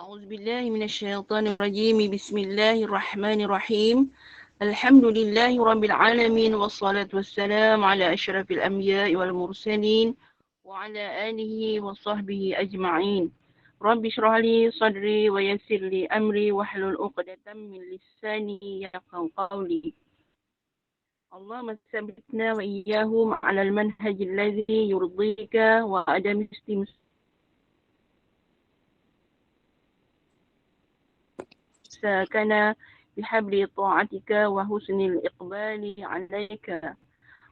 أعوذ بالله من الشيطان الرجيم بسم الله الرحمن الرحيم الحمد لله رب العالمين والصلاة والسلام على أشرف الأنبياء والمرسلين وعلى آله وصحبه أجمعين رب اشرح لي صدري ويسر لي أمري واحلل عقدة من لساني يفقهوا قولي اللهم ثبتنا وإياهم على المنهج الذي يرضيك وعدم استمساكنا بحبل طاعتك وحسن الإقبال عليك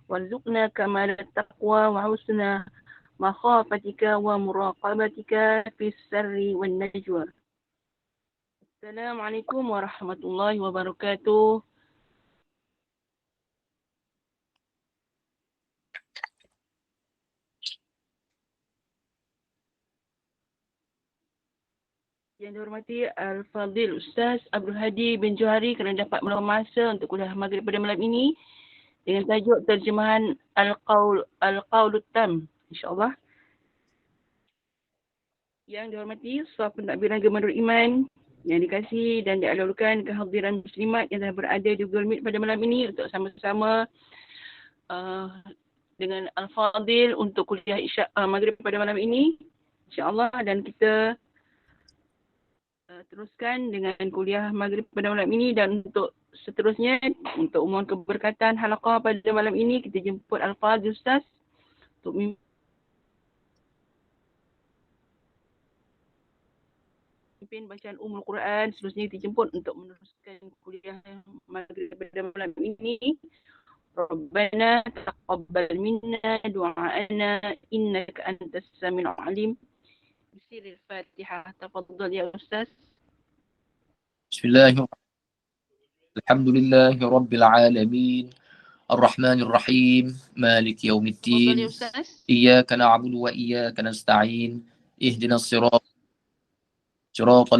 وارزقنا كمال التقوى وحسن مخافتك ومراقبتك في السر والنجوى. السلام عليكم ورحمة الله وبركاته. Yang dihormati Al-Fadhil Ustaz Abdul Hadi bin Johari kerana dapat meluangkan masa untuk kuliah maghrib pada malam ini dengan tajuk terjemahan Al-Qawlut Tam, insyaAllah. Yang dihormati Staf Pentadbiran Gemah Iman yang dikasihi dan dialurkan kehadiran muslimat yang telah berada di Google Meet pada malam ini untuk sama-sama dengan Al-Fadhil untuk kuliah maghrib pada malam ini, insyaAllah. Dan kita teruskan dengan kuliah maghrib pada malam ini, dan untuk seterusnya untuk umum keberkatan halaqah pada malam ini kita jemput Al-Fadhil Ustaz untuk memimpin bacaan Ummul Quran. Seterusnya kita jemput untuk meneruskan kuliah maghrib pada malam ini. Rabbana taqabbal minna du'aana innaka antas samiul alim. Bismillahirrahmanirrahim. Fatihah. Tafadhal ya Ustaz. Bismillahirrahmanirrahim. Alhamdulillahi Rabbil Alamin. Ar-Rahmanir-Rahim. Malik Yawmiddin. Iyyaka na'budu wa iyyaka nasta'in. Ihdinas siratal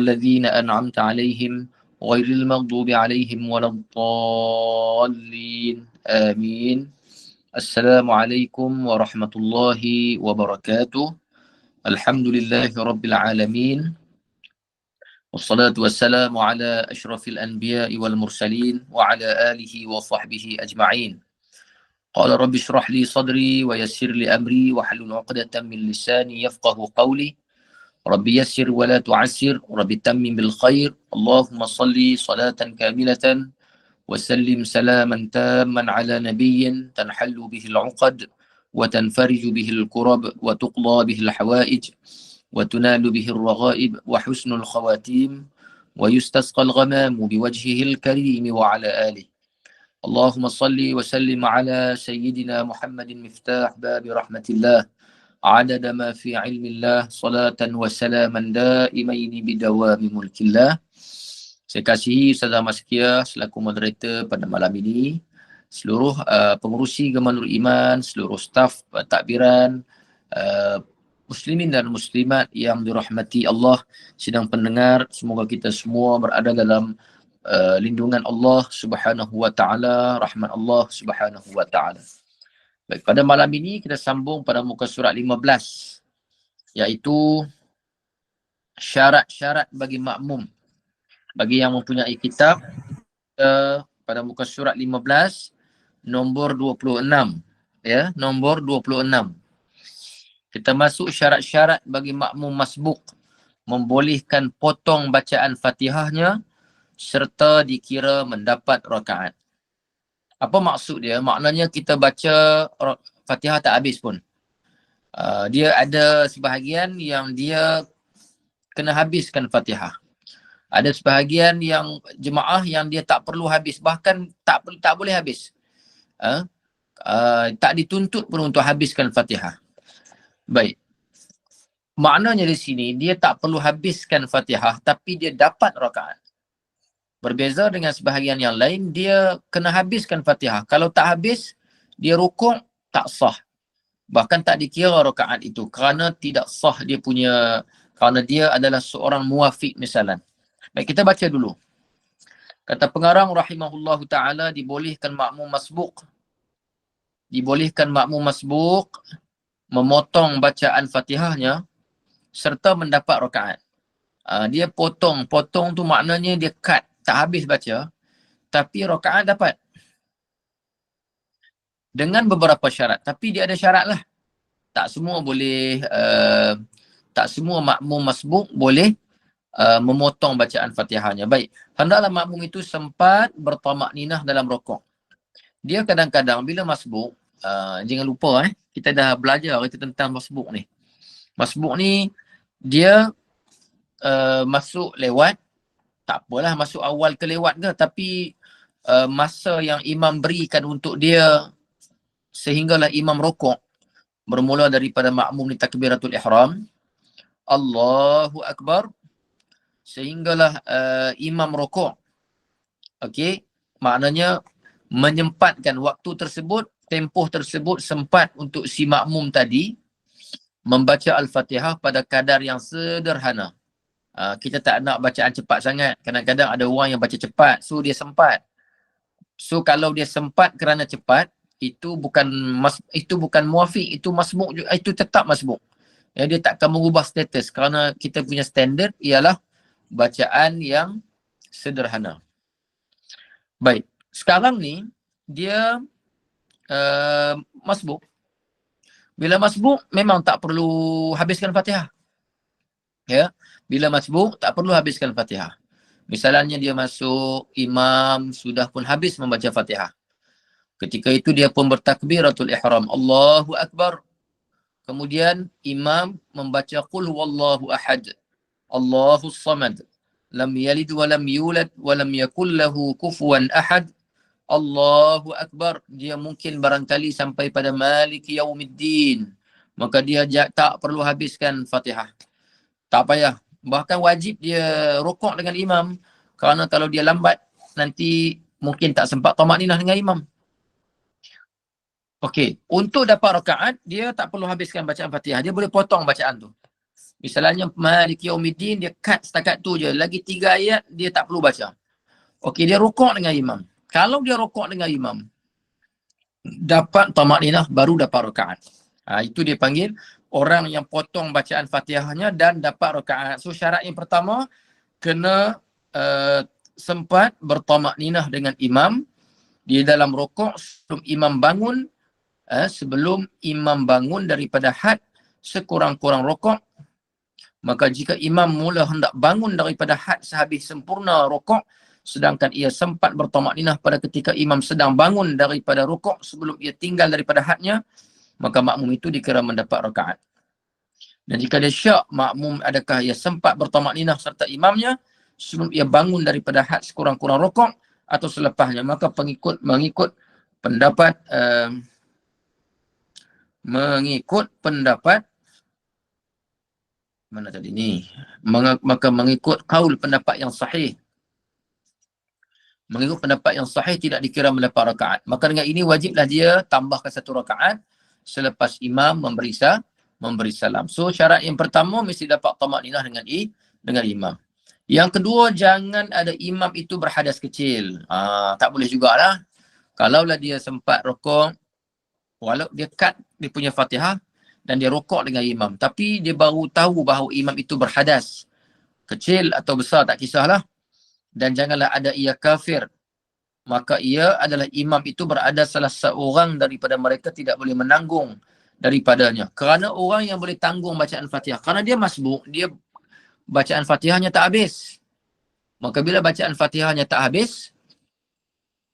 ladzina an'amta 'alaihim ghairil maghdubi 'alaihim waladdallin. Amin. Assalamualaikum warahmatullahi wabarakatuh. Alhamdulillahi Rabbil Alamin. Wassalatu wassalamu ala ashrafil anbiya'i wal mursalin wa ala alihi wa sahbihi ajma'in. Qala rabbi shrah li sadri wa yassir li amri wa hlul 'uqdatam min lisani yafqahu qawli. Rabbi yassir wa la tu'assir, rabbi tammim bil khair. Allahumma salli salatan kamilatan wa sallim salaman tamman ala nabiyyin tanhallu bihil 'uqad wa tanfariju bihil kurab wa tuqla bihil hawaij وتنال به الرغائب وحسن الخواتيم ويستسقى الغمام بوجهه الكريم وعلى آله. اللهم صل وسلم على سيدنا محمد مفتاح باب رحمة الله عدد ما في علم الله صلاة وسلاما دائمين بدوام ملك الله. Saya kasihi Ustazah Maskia selaku moderator pada malam ini, seluruh pengurusi Gemah Nurul Iman, seluruh staf takbiran, muslimin dan muslimat yang dirahmati Allah, sidang pendengar, semoga kita semua berada dalam lindungan Allah Subhanahu wa taala, rahmat Allah Subhanahu wa taala. Baik, pada malam ini kita sambung pada muka surat 15, iaitu syarat-syarat bagi makmum. Bagi yang mempunyai kitab, pada muka surat 15 nombor 26, ya, nombor 26. Kita masuk syarat-syarat bagi makmum masbuk, membolehkan potong bacaan Fatihahnya serta dikira mendapat rakaat. Apa maksud dia? Maknanya kita baca Fatihah tak habis pun. Dia ada sebahagian yang dia kena habiskan Fatihah. Ada sebahagian yang jemaah yang dia tak perlu habis, bahkan tak boleh habis. Tak dituntut pun untuk habiskan Fatihah. Baik. Maknanya di sini dia tak perlu habiskan Fatihah tapi dia dapat rakaat. Berbeza dengan sebahagian yang lain, dia kena habiskan Fatihah. Kalau tak habis, dia rukuk tak sah. Bahkan tak dikira rakaat itu kerana tidak sah dia punya, kerana dia adalah seorang muwafiq misalan. Baik, kita baca dulu. Kata pengarang rahimahullahu ta'ala, dibolehkan makmum memotong bacaan Fatihahnya serta mendapat rakaat. Dia potong. Potong tu maknanya dia cut. Tak habis baca. Tapi rakaat dapat. Dengan beberapa syarat. Tapi dia ada syarat lah. Tak semua boleh, tak semua makmum masbuk boleh memotong bacaan Fatihahnya. Baik. Hendaklah makmum itu sempat bertamak ninah dalam rokok. Dia kadang-kadang bila masbuk, jangan lupa kita dah belajar tentang masbuk ni. Masbuk ni dia masuk lewat, tak apalah masuk awal ke lewat ke, tapi masa yang imam berikan untuk dia sehinggalah imam rokok, bermula daripada makmum ni takbiratul ihram, Allahu Akbar, sehinggalah imam rokok. Okey, maknanya menyempatkan waktu tersebut, tempoh tersebut sempat untuk si makmum tadi membaca Al-Fatihah pada kadar yang sederhana. Kita tak nak bacaan cepat sangat. Kadang-kadang ada orang yang baca cepat, so dia sempat. So kalau dia sempat kerana cepat, itu bukan muafiq, itu masbuk, itu tetap masbuk. Ya, dia tak akan mengubah status kerana kita punya standard ialah bacaan yang sederhana. Baik, sekarang ni dia masbuk. Bila masbuk memang tak perlu habiskan Fatihah. Ya, bila masbuk tak perlu habiskan Fatihah. Misalnya dia masuk, imam sudah pun habis membaca Fatihah. Ketika itu dia pun bertakbiratul ihram, Allahu Akbar. Kemudian imam membaca qul huwallahu ahad, Allahus samad, lam yalid wa lam yulad wa lam yakul lahu kufuwan ahad, Allahu Akbar. Dia mungkin barangkali sampai pada Maliki Yaumiddin. Maka dia tak perlu habiskan Fatihah. Tak payah. Bahkan wajib dia rukuk dengan imam. Kerana kalau dia lambat, nanti mungkin tak sempat tamak ninah dengan imam. Okey. Untuk dapat rakaat, dia tak perlu habiskan bacaan Fatihah. Dia boleh potong bacaan tu. Misalnya Maliki Yaumiddin, dia cut setakat tu je. Lagi 3 ayat, dia tak perlu baca. Okey, dia rukuk dengan imam. Kalau dia rukuk dengan imam, dapat tamak ninah, baru dapat rakaat. Itu dia panggil orang yang potong bacaan Fatihahnya dan dapat rakaat. So syarat yang pertama, kena sempat bertamak ninah dengan imam di dalam rukuk sebelum imam bangun. Sebelum imam bangun daripada had sekurang-kurang rukuk. Maka jika imam mula hendak bangun daripada had sehabis sempurna rukuk, sedangkan ia sempat bertamak ninah pada ketika imam sedang bangun daripada rukuk sebelum ia tinggal daripada hadnya, maka makmum itu dikira mendapat rakaat. Dan jika dia syak makmum adakah ia sempat bertamak ninah serta imamnya sebelum ia bangun daripada had sekurang-kurang rukuk atau selepasnya, maka mengikut pendapat mana tadi ni? Maka mengikut qaul pendapat yang sahih. Mengikut pendapat yang sahih tidak dikira mendapat rakaat. Maka dengan ini wajiblah dia tambahkan 1 rakaat selepas imam memberi salam. So syarat yang pertama mesti dapat tamak ninah dengan imam. Yang kedua, jangan ada imam itu berhadas kecil. Tak boleh jugalah. Kalaulah dia sempat rukuk, walau dia cut dia punya Fatihah dan dia rukuk dengan imam, tapi dia baru tahu bahawa imam itu berhadas, kecil atau besar tak kisahlah, dan janganlah ada ia kafir, maka ia adalah imam itu berada salah seorang daripada mereka tidak boleh menanggung daripadanya. Kerana orang yang boleh tanggung bacaan Fatihah, kerana dia masbuk, dia bacaan Fatihahnya tak habis. Maka bila bacaan Fatihahnya tak habis,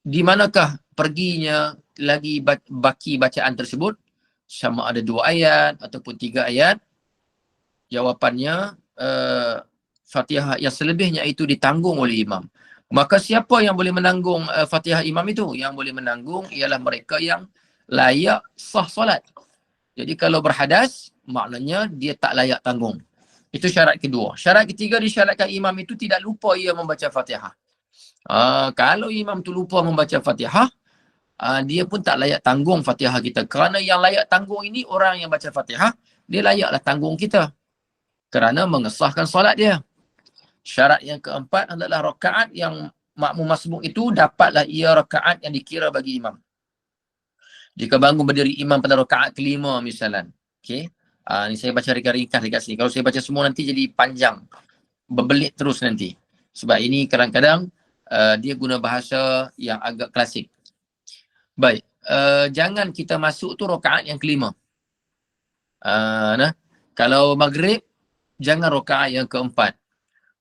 di manakah perginya lagi baki bacaan tersebut? Sama ada 2 ayat ataupun 3 ayat. Jawapannya Fatihah yang selebihnya itu ditanggung oleh imam. Maka siapa yang boleh menanggung Fatihah imam itu? Yang boleh menanggung ialah mereka yang layak sah solat. Jadi kalau berhadas, maknanya dia tak layak tanggung. Itu syarat kedua. Syarat ketiga, disyaratkan imam itu tidak lupa ia membaca Fatihah. Kalau imam tu lupa membaca Fatihah, dia pun tak layak tanggung Fatihah kita. Kerana yang layak tanggung ini orang yang baca Fatihah, dia layaklah tanggung kita. Kerana mengesahkan solat dia. Syarat yang keempat adalah rakaat yang makmum masbuk itu dapatlah ia rakaat yang dikira bagi imam. Jika bangun berdiri imam pada rakaat kelima misalnya. Okey. Ni saya baca ringkas dekat sini. Kalau saya baca semua nanti jadi panjang. berbelit terus nanti. Sebab ini kadang-kadang dia guna bahasa yang agak klasik. Baik, jangan kita masuk tu rakaat yang kelima. Nah, kalau maghrib, jangan rakaat yang keempat.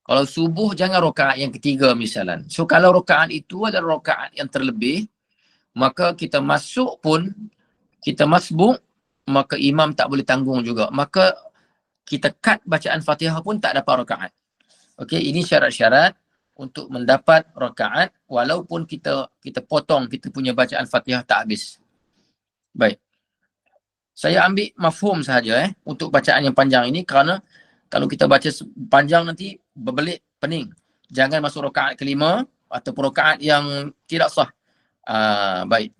Kalau subuh, jangan rakaat yang ketiga misalnya. So, kalau rakaat itu adalah rakaat yang terlebih, maka kita masuk pun, kita masbuk, maka imam tak boleh tanggung juga. Maka kita cut bacaan Fatihah pun tak dapat rakaat. Okey, ini syarat-syarat untuk mendapat rakaat walaupun kita potong kita punya bacaan Fatihah tak habis. Baik. Saya ambil mafhum sahaja untuk bacaan yang panjang ini kerana kalau kita baca panjang nanti berbelit pening. Jangan masuk rakaat kelima ataupun rakaat yang tidak sah. Baik.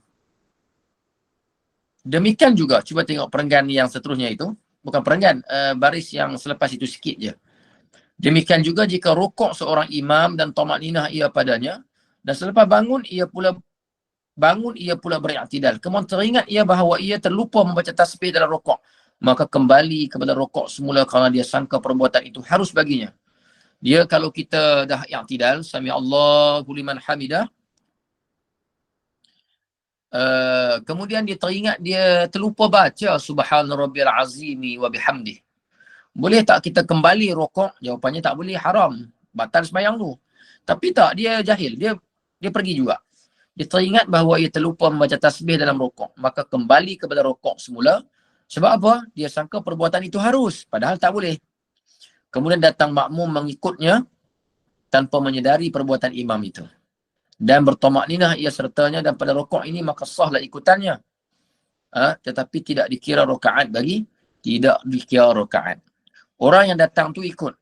Demikian juga, cuba tengok perenggan yang seterusnya itu. Bukan perenggan, baris yang selepas itu sikit je. Demikian juga jika rukuk seorang imam dan tamakninah ia padanya, dan selepas bangun ia pula beriktidal. Kemudian teringat ia bahawa ia terlupa membaca tasbih dalam rukuk, maka kembali kepada rukuk semula kerana dia sangka perbuatan itu harus baginya. Dia kalau kita dah i'tidal, sami Allahu liman hamidah, kemudian dia teringat dia terlupa baca subhana rabbiyal azimi wa bihamdih. Boleh tak kita kembali rukuk? Jawapannya tak boleh, haram. Batal sembahyang tu. Tapi tak, dia jahil. Dia pergi juga. Dia teringat bahawa ia terlupa membaca tasbih dalam rukuk. Maka kembali kepada rukuk semula. Sebab apa? Dia sangka perbuatan itu harus. Padahal tak boleh. Kemudian datang makmum mengikutnya tanpa menyedari perbuatan imam itu. Dan bertamakninah ia sertanya dan pada rukuk ini maka sahlah ikutannya. Tetapi tidak dikira rakaat bagi. Tidak dikira rakaat. Orang yang datang tu ikut.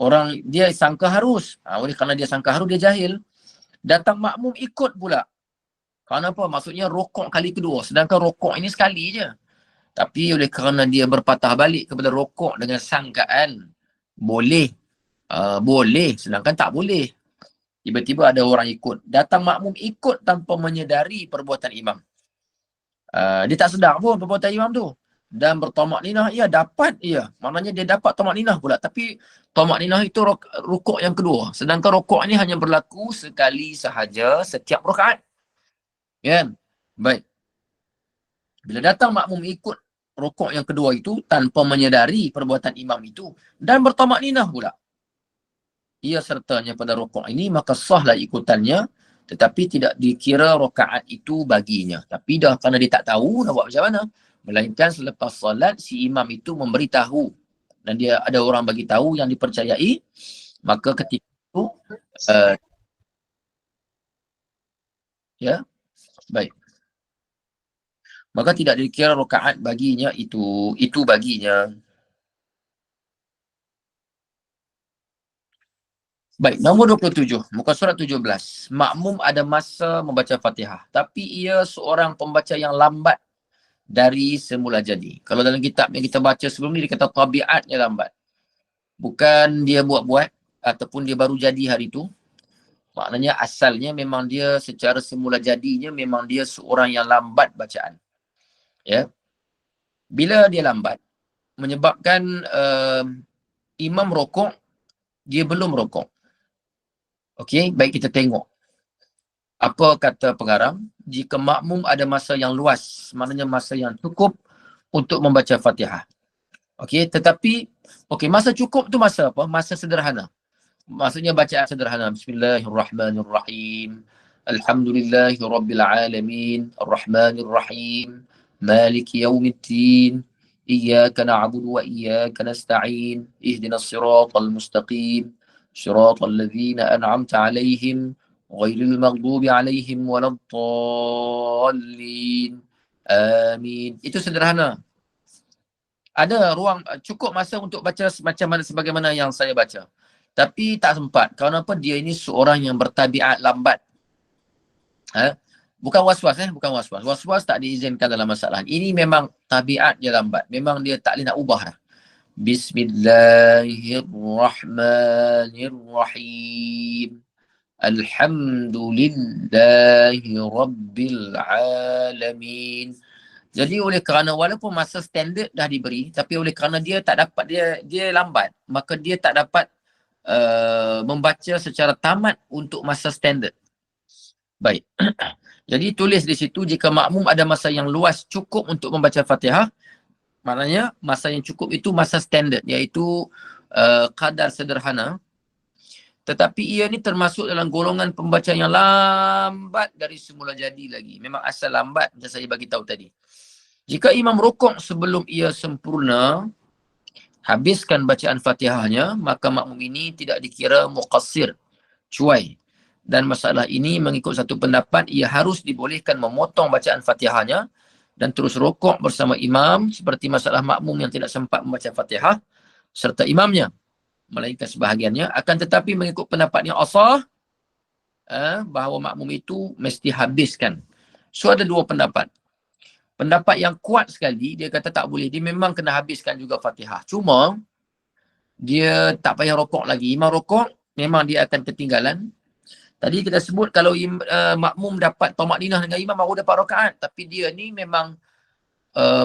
Orang dia sangka harus. Oleh kerana dia sangka harus, dia jahil. Datang makmum ikut pula. Kerana apa? Maksudnya rokok kali kedua. Sedangkan rokok ini sekali je. Tapi oleh kerana dia berpatah balik kepada rokok dengan sangkaan boleh. Boleh. Sedangkan tak boleh. Tiba-tiba ada orang ikut. Datang makmum ikut tanpa menyedari perbuatan imam. Dia tak sedar pun perbuatan imam tu. Dan bertamakninah ia dapat ia. Maknanya dia dapat tamakninah pula. Tapi tamakninah itu rukuk yang kedua. Sedangkan rukuk ini hanya berlaku sekali sahaja setiap rakaat. Kan? Baik. Bila datang makmum ikut rukuk yang kedua itu tanpa menyedari perbuatan imam itu dan bertamakninah pula. Ia sertanya pada rukuk ini maka sahlah ikutannya tetapi tidak dikira rakaat itu baginya. Tapi dah kerana dia tak tahu nak buat macam mana. Melainkan selepas solat si imam itu memberitahu dan dia ada orang bagi tahu yang dipercayai, maka ketika itu ya, baik. Maka tidak dikira rakaat baginya itu baginya. Baik, nombor 27, muka surat 17. Makmum ada masa membaca Fatihah, tapi ia seorang pembaca yang lambat dari semula jadi. Kalau dalam kitab yang kita baca sebelum ni, dia kata tabiatnya lambat. Bukan dia buat-buat ataupun dia baru jadi hari tu. Maknanya asalnya memang dia secara semula jadinya memang dia seorang yang lambat bacaan. Ya. Bila dia lambat, menyebabkan imam rokok, dia belum rokok. Okey, baik kita tengok. Apa kata pengarang? Jika makmum ada masa yang luas, maknanya masa yang cukup untuk membaca Fatihah. Okey, tetapi masa cukup tu masa apa? Masa sederhana. Maksudnya bacaan sederhana. Bismillahirrahmanirrahim. Alhamdulillahirabbil alamin, arrahmanirrahim, maliki yaumiddin. Iyyaka na'budu wa iyyaka nasta'in. Ihdinas siratal mustaqim. Siratal ladzina an'amta 'alaihim ghairil maghdubi 'alaihim waladdallin. Amin. Itu sederhana. Ada ruang cukup masa untuk baca macam mana sebagaimana yang saya baca. Tapi tak sempat. Kerana apa? Dia ini seorang yang bertabiat lambat. Bukan was-was. Bukan was-was. Was-was tak diizinkan dalam masalah. Ini memang tabiat dia lambat. Memang dia tak boleh nak ubah dah. Bismillahirrahmanirrahim. Alhamdulillahi rabbil alamin. Jadi oleh kerana walaupun masa standard dah diberi, tapi oleh kerana dia tak dapat, dia lambat, maka dia tak dapat membaca secara tamat untuk masa standard. Baik. Jadi tulis di situ, jika makmum ada masa yang luas cukup untuk membaca Fatihah, maknanya masa yang cukup itu masa standard, iaitu kadar sederhana. Tetapi ia ni termasuk dalam golongan pembaca yang lambat dari semula jadi lagi. Memang asal lambat, macam saya bagi tahu tadi. Jika imam rukuk sebelum ia sempurna, habiskan bacaan Fatihahnya, maka makmum ini tidak dikira muqassir, cuai. Dan masalah ini mengikut satu pendapat, ia harus dibolehkan memotong bacaan Fatihahnya dan terus rukuk bersama imam, seperti masalah makmum yang tidak sempat membaca Fatihah serta imamnya, melainkan sebahagiannya. Akan tetapi mengikut pendapat yang asah, bahawa makmum itu mesti habiskan. So ada dua pendapat. Pendapat yang kuat sekali, dia kata tak boleh. Dia memang kena habiskan juga Fatihah. Cuma, dia tak payah rokok lagi. Imam rokok, memang dia akan ketinggalan. Tadi kita sebut kalau makmum dapat tamakninah dengan imam, baru dapat rakaat. Tapi dia ni memang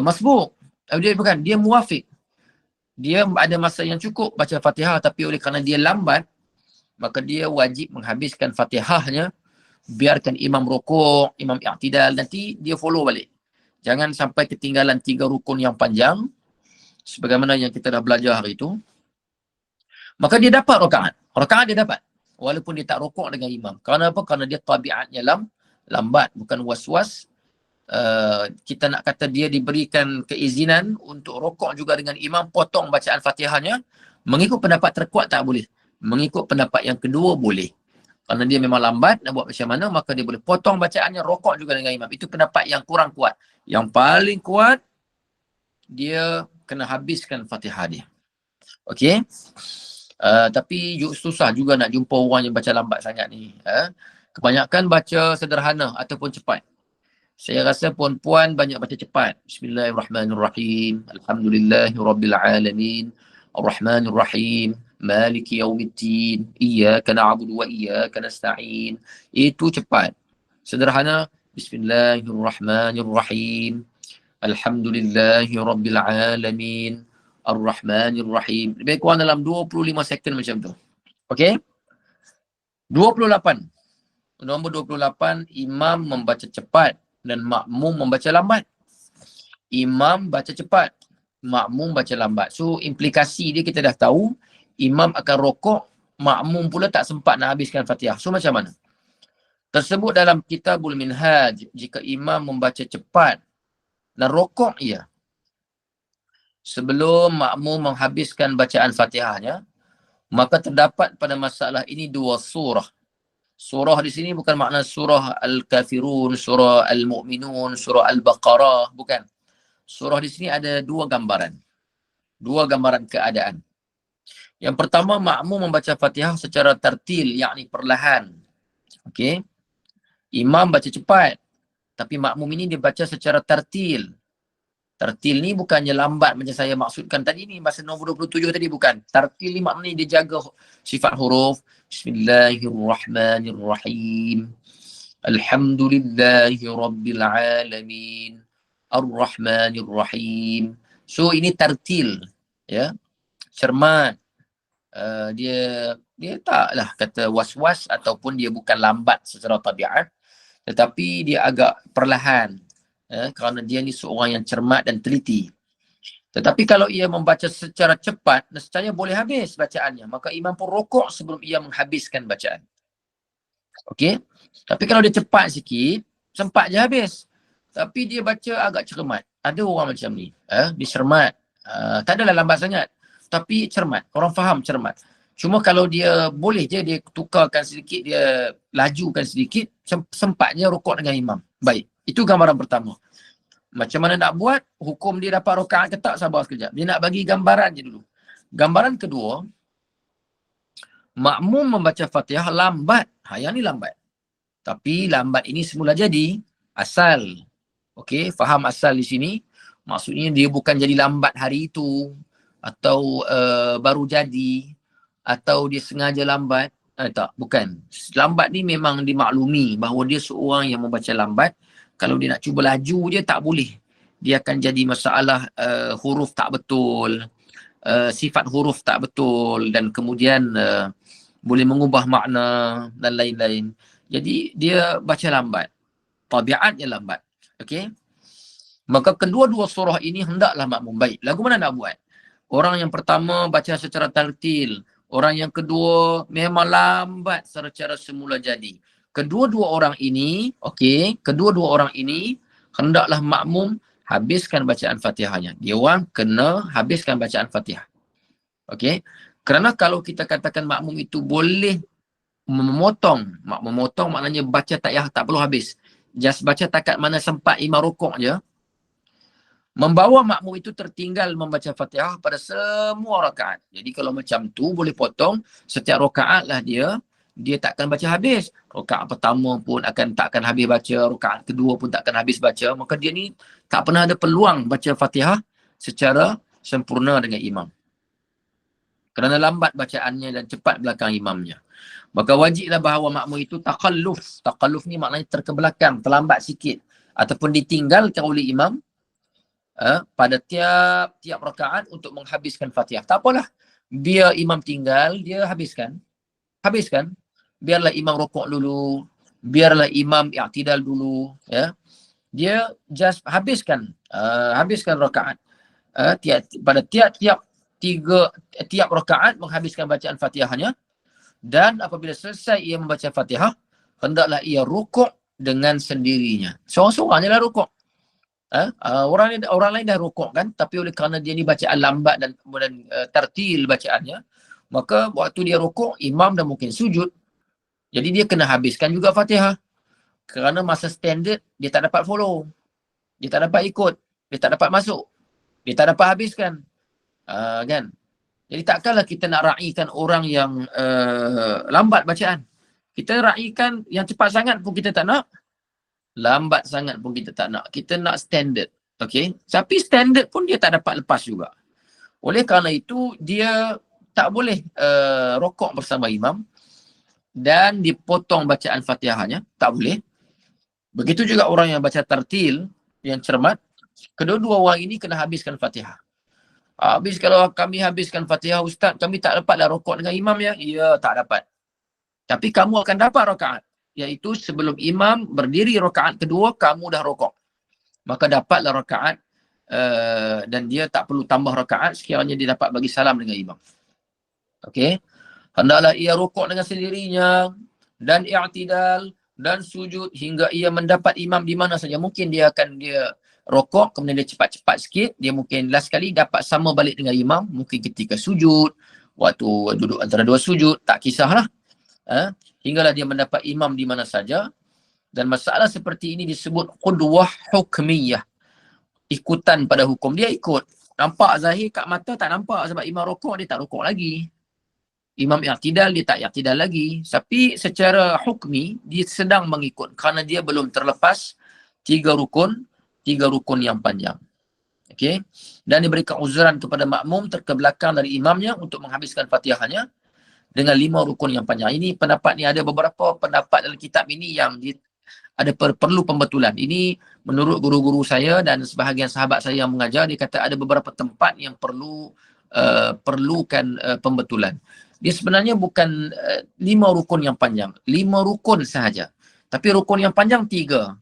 masbuk. Dia bukan, dia muwafiq. Dia ada masa yang cukup baca Fatihah, tapi oleh kerana dia lambat, maka dia wajib menghabiskan Fatihahnya. Biarkan imam rokok, imam i'tidal, nanti dia follow balik. Jangan sampai ketinggalan 3 rukun yang panjang, sebagaimana yang kita dah belajar hari itu. Maka dia dapat rakaat. Rakaat dia dapat. Walaupun dia tak rokok dengan imam. Kerana apa? Kerana dia tabiatnya lambat, bukan was-was. Kita nak kata dia diberikan keizinan untuk rokok juga dengan imam, potong bacaan Fatihahnya. Mengikut pendapat terkuat tak boleh. Mengikut pendapat yang kedua boleh. Kerana dia memang lambat, nak buat macam mana, maka dia boleh potong bacaannya, rokok juga dengan imam. Itu pendapat yang kurang kuat. Yang paling kuat, dia kena habiskan Fatihah dia. Okey? Tapi susah juga nak jumpa orang yang baca lambat sangat ni. Kebanyakan baca sederhana ataupun cepat. Saya rasa puan-puan banyak baca cepat. Bismillahirrahmanirrahim. Alhamdulillahirrabbilalamin. Ar-Rahmanirrahim. Maliki yaumiddin. Iyyaka na'budu wa iyyaka nasta'in. Itu cepat. Sederhana. Bismillahirrahmanirrahim. Alhamdulillahirabbilalamin. Ar-Rahmanirrahim. Lebih kurang dalam 25 second macam tu. Okey? 28. Nombor 28, imam membaca cepat dan makmum membaca lambat. Imam baca cepat, makmum baca lambat. So implikasi dia kita dah tahu, imam akan rokok, makmum pula tak sempat nak habiskan Fatihah. So macam mana? Tersebut dalam Kitabul Minhaj, jika imam membaca cepat dan rokok ia sebelum makmum menghabiskan bacaan Fatihahnya, maka terdapat pada masalah ini 2 surah. Surah di sini bukan makna surah Al-Kafirun, surah Al-Mu'minun, surah Al-Baqarah, bukan. Surah di sini ada 2 gambaran. 2 gambaran keadaan. Yang pertama, makmum membaca Fatihah secara tartil, yakni perlahan. Okey. Imam baca cepat, tapi makmum ini dia baca secara tartil. Tartil ni bukannya lambat macam saya maksudkan tadi ni, masa nombor 27 tadi bukan. Tartil ni maknanya dia jaga sifat huruf. Bismillahirrahmanirrahim. Alhamdulillahirabbilalamin. Ar-Rahmanirrahim. So ini tartil, ya. Cermat. Dia taklah kata was-was ataupun dia bukan lambat secara tabiat, tetapi dia agak perlahan. Kerana dia ni seorang yang cermat dan teliti. Tetapi kalau ia membaca secara cepat, nescaya boleh habis bacaannya. Maka imam pun rokok sebelum ia menghabiskan bacaan. Okey? Tapi kalau dia cepat sikit, sempat je habis. Tapi dia baca agak cermat. Ada orang macam ni. Dia cermat. Tak adalah lambat sangat. Tapi cermat. Orang faham cermat. Cuma kalau dia boleh je, dia tukarkan sedikit, dia lajukan sedikit, sempatnya rokok dengan imam. Baik. Itu gambaran pertama. Macam mana nak buat? Hukum dia dapat rakaat ke tak? Sabar sekejap. Dia nak bagi gambaran je dulu. Gambaran kedua, makmum membaca Fatihah lambat. Yang ni lambat. Tapi lambat ini semula jadi asal. Okey, faham asal di sini? Maksudnya dia bukan jadi lambat hari itu, atau baru jadi, atau dia sengaja lambat. Tak, bukan. Lambat ni memang dimaklumi bahawa dia seorang yang membaca lambat. Kalau dia nak cuba laju je tak boleh. dia akan jadi masalah huruf tak betul, sifat huruf tak betul, dan kemudian boleh mengubah makna dan lain-lain. Jadi dia baca lambat, tabiatnya lambat. Okey, maka kedua-dua surah ini hendaklah makmum baik. Lagu mana nak buat? Orang yang pertama baca secara tartil, orang yang kedua memang lambat secara semula jadi. Kedua-dua orang ini, okey, kedua-dua orang ini hendaklah makmum habiskan bacaan Fatihahnya. Dia orang kena habiskan bacaan Fatihah. Okey. Kerana kalau kita katakan makmum itu boleh memotong, memotong maknanya baca takyah tak perlu habis. Just baca takat mana sempat imam rukuk je. Membawa makmum itu tertinggal membaca Fatihah pada semua rakaat. Jadi kalau macam tu boleh potong, setiap rakaat lah dia takkan baca habis. Rakaat pertama pun takkan habis baca, rakaat kedua pun takkan habis baca. Maka dia ni tak pernah ada peluang baca Fatihah secara sempurna dengan imam. Kerana lambat bacaannya dan cepat belakang imamnya. Maka wajiblah bahawa makmum itu takalluf. Takalluf ni maknanya terkebelakang, terlambat sikit. Ataupun ditinggalkan oleh imam pada tiap rakaat untuk menghabiskan Fatihah. Tak apalah. Biar imam tinggal, dia habiskan. Habiskan. Biarlah imam rukuk dulu. Biarlah imam i'tidal dulu. Ya. Dia just habiskan. Habiskan rakaat. Pada tiap rakaat menghabiskan bacaan Fatihahnya. Dan apabila selesai ia membaca Fatihah, hendaklah ia rukuk dengan sendirinya. Seorang-seorang je lah rukuk. Orang lain dah rukuk kan, tapi oleh kerana dia ni bacaan lambat dan kemudian tartil bacaannya, maka waktu dia rukuk, imam dah mungkin sujud. Jadi dia kena habiskan juga Fatihah. Kerana masa standard, dia tak dapat follow. Dia tak dapat ikut. Dia tak dapat masuk. Dia tak dapat habiskan. Kan? Jadi takkanlah kita nak raikan orang yang lambat bacaan. Kita raikan yang cepat sangat pun kita tak nak. Lambat sangat pun kita tak nak. Kita nak standard. Okay? Tapi standard pun dia tak dapat lepas juga. Oleh kerana itu, dia tak boleh rokok bersama imam dan dipotong bacaan Fatihahnya. Tak boleh. Begitu juga orang yang baca tartil, yang cermat, kedua-dua orang ini kena habiskan Fatihah. Kalau kami habiskan Fatihah, Ustaz, kami tak dapatlah rokok dengan imam ya? Ya, tak dapat. Tapi kamu akan dapat rakaat. Iaitu sebelum imam berdiri rakaat kedua, kamu dah rokok. Maka dapatlah rakaat dan dia tak perlu tambah rakaat sekiranya dia dapat bagi salam dengan imam. Okey. Hendaklah ia rokok dengan sendirinya dan i'tidal dan sujud hingga ia mendapat imam di mana saja. Mungkin dia rokok, kemudian dia cepat-cepat sikit, dia mungkin last kali dapat sama balik dengan imam, mungkin ketika sujud, waktu duduk antara dua sujud, tak kisahlah. Hinggalah dia mendapat imam di mana saja. Dan masalah seperti ini disebut qudwah hukmiyah. Ikutan pada hukum. Dia ikut. Nampak zahir kat mata tak nampak sebab imam rokok, dia tak rokok lagi. Imam i'tidal, dia tak i'tidal lagi. Tapi secara hukmi, dia sedang mengikut kerana dia belum terlepas tiga rukun yang panjang. Okey. Dan diberikan uzuran kepada makmum terkebelakang dari imamnya untuk menghabiskan Fatihahnya dengan 5 rukun yang panjang. Ini pendapat ni, ada beberapa pendapat dalam kitab ini yang ada perlu pembetulan. Ini menurut guru-guru saya dan sebahagian sahabat saya yang mengajar, dia kata ada beberapa tempat yang perlukan pembetulan. Dia sebenarnya bukan 5 rukun yang panjang. 5 rukun sahaja. Tapi rukun yang panjang 3.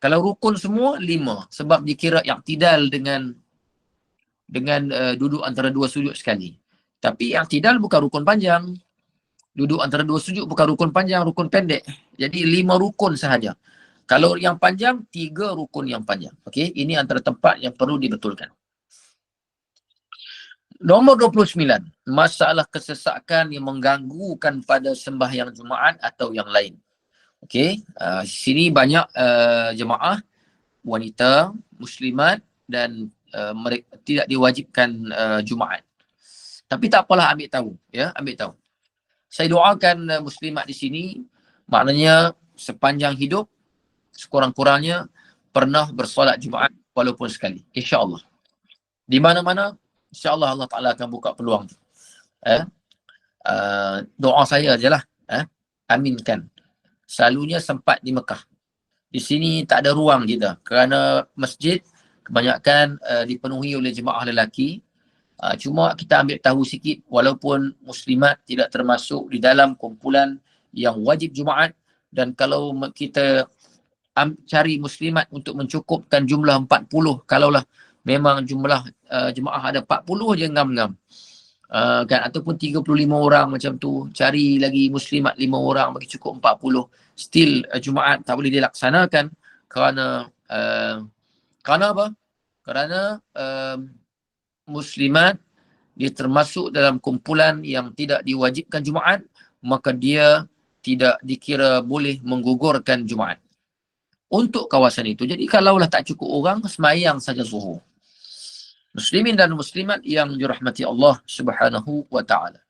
Kalau rukun semua 5. Sebab dikira i'tidal dengan duduk antara dua sujud sekali. Tapi i'tidal bukan rukun panjang. Duduk antara dua sujud bukan rukun panjang, rukun pendek. Jadi 5 rukun sahaja. Kalau yang panjang, 3 rukun yang panjang. Okey, ini antara tempat yang perlu dibetulkan. Nombor 29. Masalah kesesakan yang mengganggukan pada sembahyang Jumaat atau yang lain. Okey, sini banyak jemaah wanita, muslimat dan mereka tidak diwajibkan Jumaat. Tapi tak apalah, ambil tahu. Ya, ambil tahu. Saya doakan muslimat di sini, maknanya sepanjang hidup, sekurang-kurangnya pernah bersolat Jumaat walaupun sekali. InsyaAllah. Di mana-mana, insyaAllah Allah Ta'ala akan buka peluang. Doa saya je lah. Aminkan. Selalunya sempat di Mekah. Di sini tak ada ruang kita. Kerana masjid kebanyakan dipenuhi oleh jemaah lelaki. Cuma kita ambil tahu sikit, walaupun muslimat tidak termasuk di dalam kumpulan yang wajib Jumaat, dan kalau kita cari muslimat untuk mencukupkan jumlah 40, kalaulah memang jumlah jemaah ada 40 je ngam-ngam. Kan, ataupun 35 orang macam tu, cari lagi muslimat 5 orang bagi cukup 40, still Jumaat tak boleh dilaksanakan kerana apa? Kerana muslimat dia termasuk dalam kumpulan yang tidak diwajibkan Jumaat, maka dia tidak dikira boleh menggugurkan Jumaat untuk kawasan itu. Jadi kalaulah tak cukup orang, semayang saja zuhur. Muslimin dan muslimat yang dirahmati Allah Subhanahu wa taala.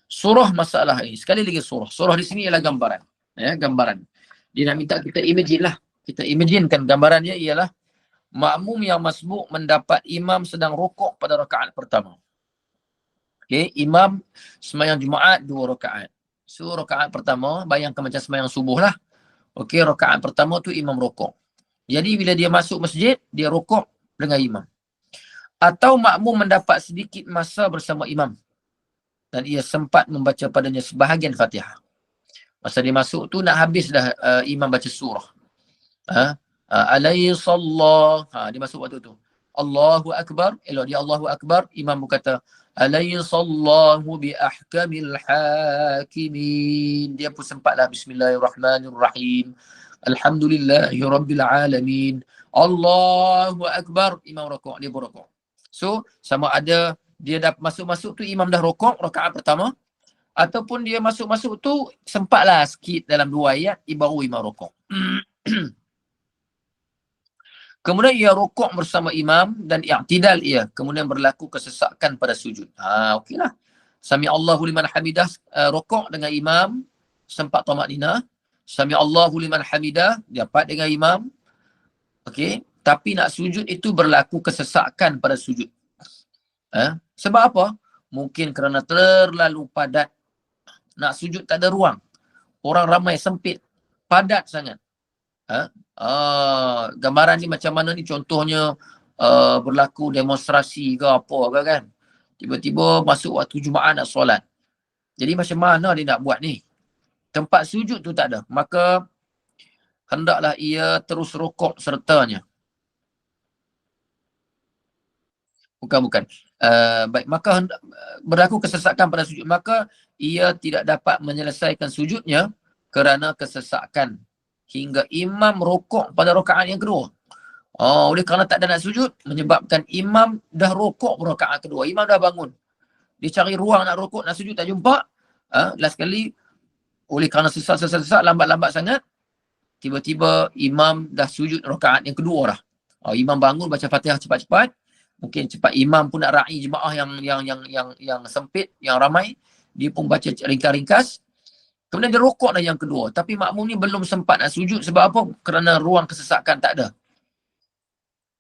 Surah masalah ini, sekali lagi surah di sini ialah gambaran, ya, gambaran. Dia nak minta kita imagine lah, kita imaginekan gambarannya ialah makmum yang masbuk mendapat imam sedang rukuk pada rakaat pertama. Okey, imam sembahyang Jumaat 2 rakaat. So rakaat pertama bayangkan macam sembahyang subuh lah. Okey, rakaat pertama tu imam rukuk. Jadi bila dia masuk masjid, dia rukuk dengan imam. Atau makmum mendapat sedikit masa bersama imam dan ia sempat membaca padanya sebahagian Fatihah. Masa dia masuk tu nak habis dah imam baca surah. Alayhisallah. Dia masuk waktu tu. Allahu Akbar. Elok dia Allahu Akbar. Imam berkata, Alayhisallahu bi ahkamil hakimin. Dia pun sempatlah Bismillahirrahmanirrahim. Alhamdulillahi Rabbil Alamin. Allahu Akbar. Imam rokok. Dia berrokok. So, sama ada dia dah masuk-masuk tu imam dah rokok rakaat pertama, ataupun dia masuk-masuk tu sempatlah sikit dalam 2 ayat, baru imam rokok. Kemudian ia rokok bersama imam dan i'tidal ia. Kemudian berlaku kesesakan pada sujud. Okeylah. Sami Allahu liman hamidah, rokok dengan imam, sempat tamakninah. Sami Allahu liman hamidah, dapat dengan imam. Okey. Tapi nak sujud itu berlaku kesesakan pada sujud. Sebab apa? Mungkin kerana terlalu padat. Nak sujud tak ada ruang. Orang ramai, sempit. Padat sangat. Gambaran ni macam mana ni? Contohnya berlaku demonstrasi ke apa ke kan. Tiba-tiba masuk waktu Jumaat nak solat. Jadi macam mana dia nak buat ni? Tempat sujud tu tak ada. Maka hendaklah ia terus rukuk sertanya. Bukan. Baik, maka berlaku kesesakan pada sujud. Maka ia tidak dapat menyelesaikan sujudnya kerana kesesakan hingga imam rukuk pada rakaat yang kedua. Oleh kerana tak ada nak sujud, menyebabkan imam dah rukuk rakaat kedua. Imam dah bangun. Dia cari ruang nak rukuk, nak sujud tak jumpa. Last kali, oleh kerana sesak, lambat-lambat sangat, tiba-tiba imam dah sujud rakaat yang kedua dah. Imam bangun baca Fatihah cepat-cepat. Mungkin cepat, imam pun nak ra'i jemaah yang sempit, yang ramai. Dia pun baca ringkas-ringkas. Kemudian dia rukuk dah yang kedua. Tapi makmum ni belum sempat nak sujud. Sebab apa? Kerana ruang kesesakan tak ada.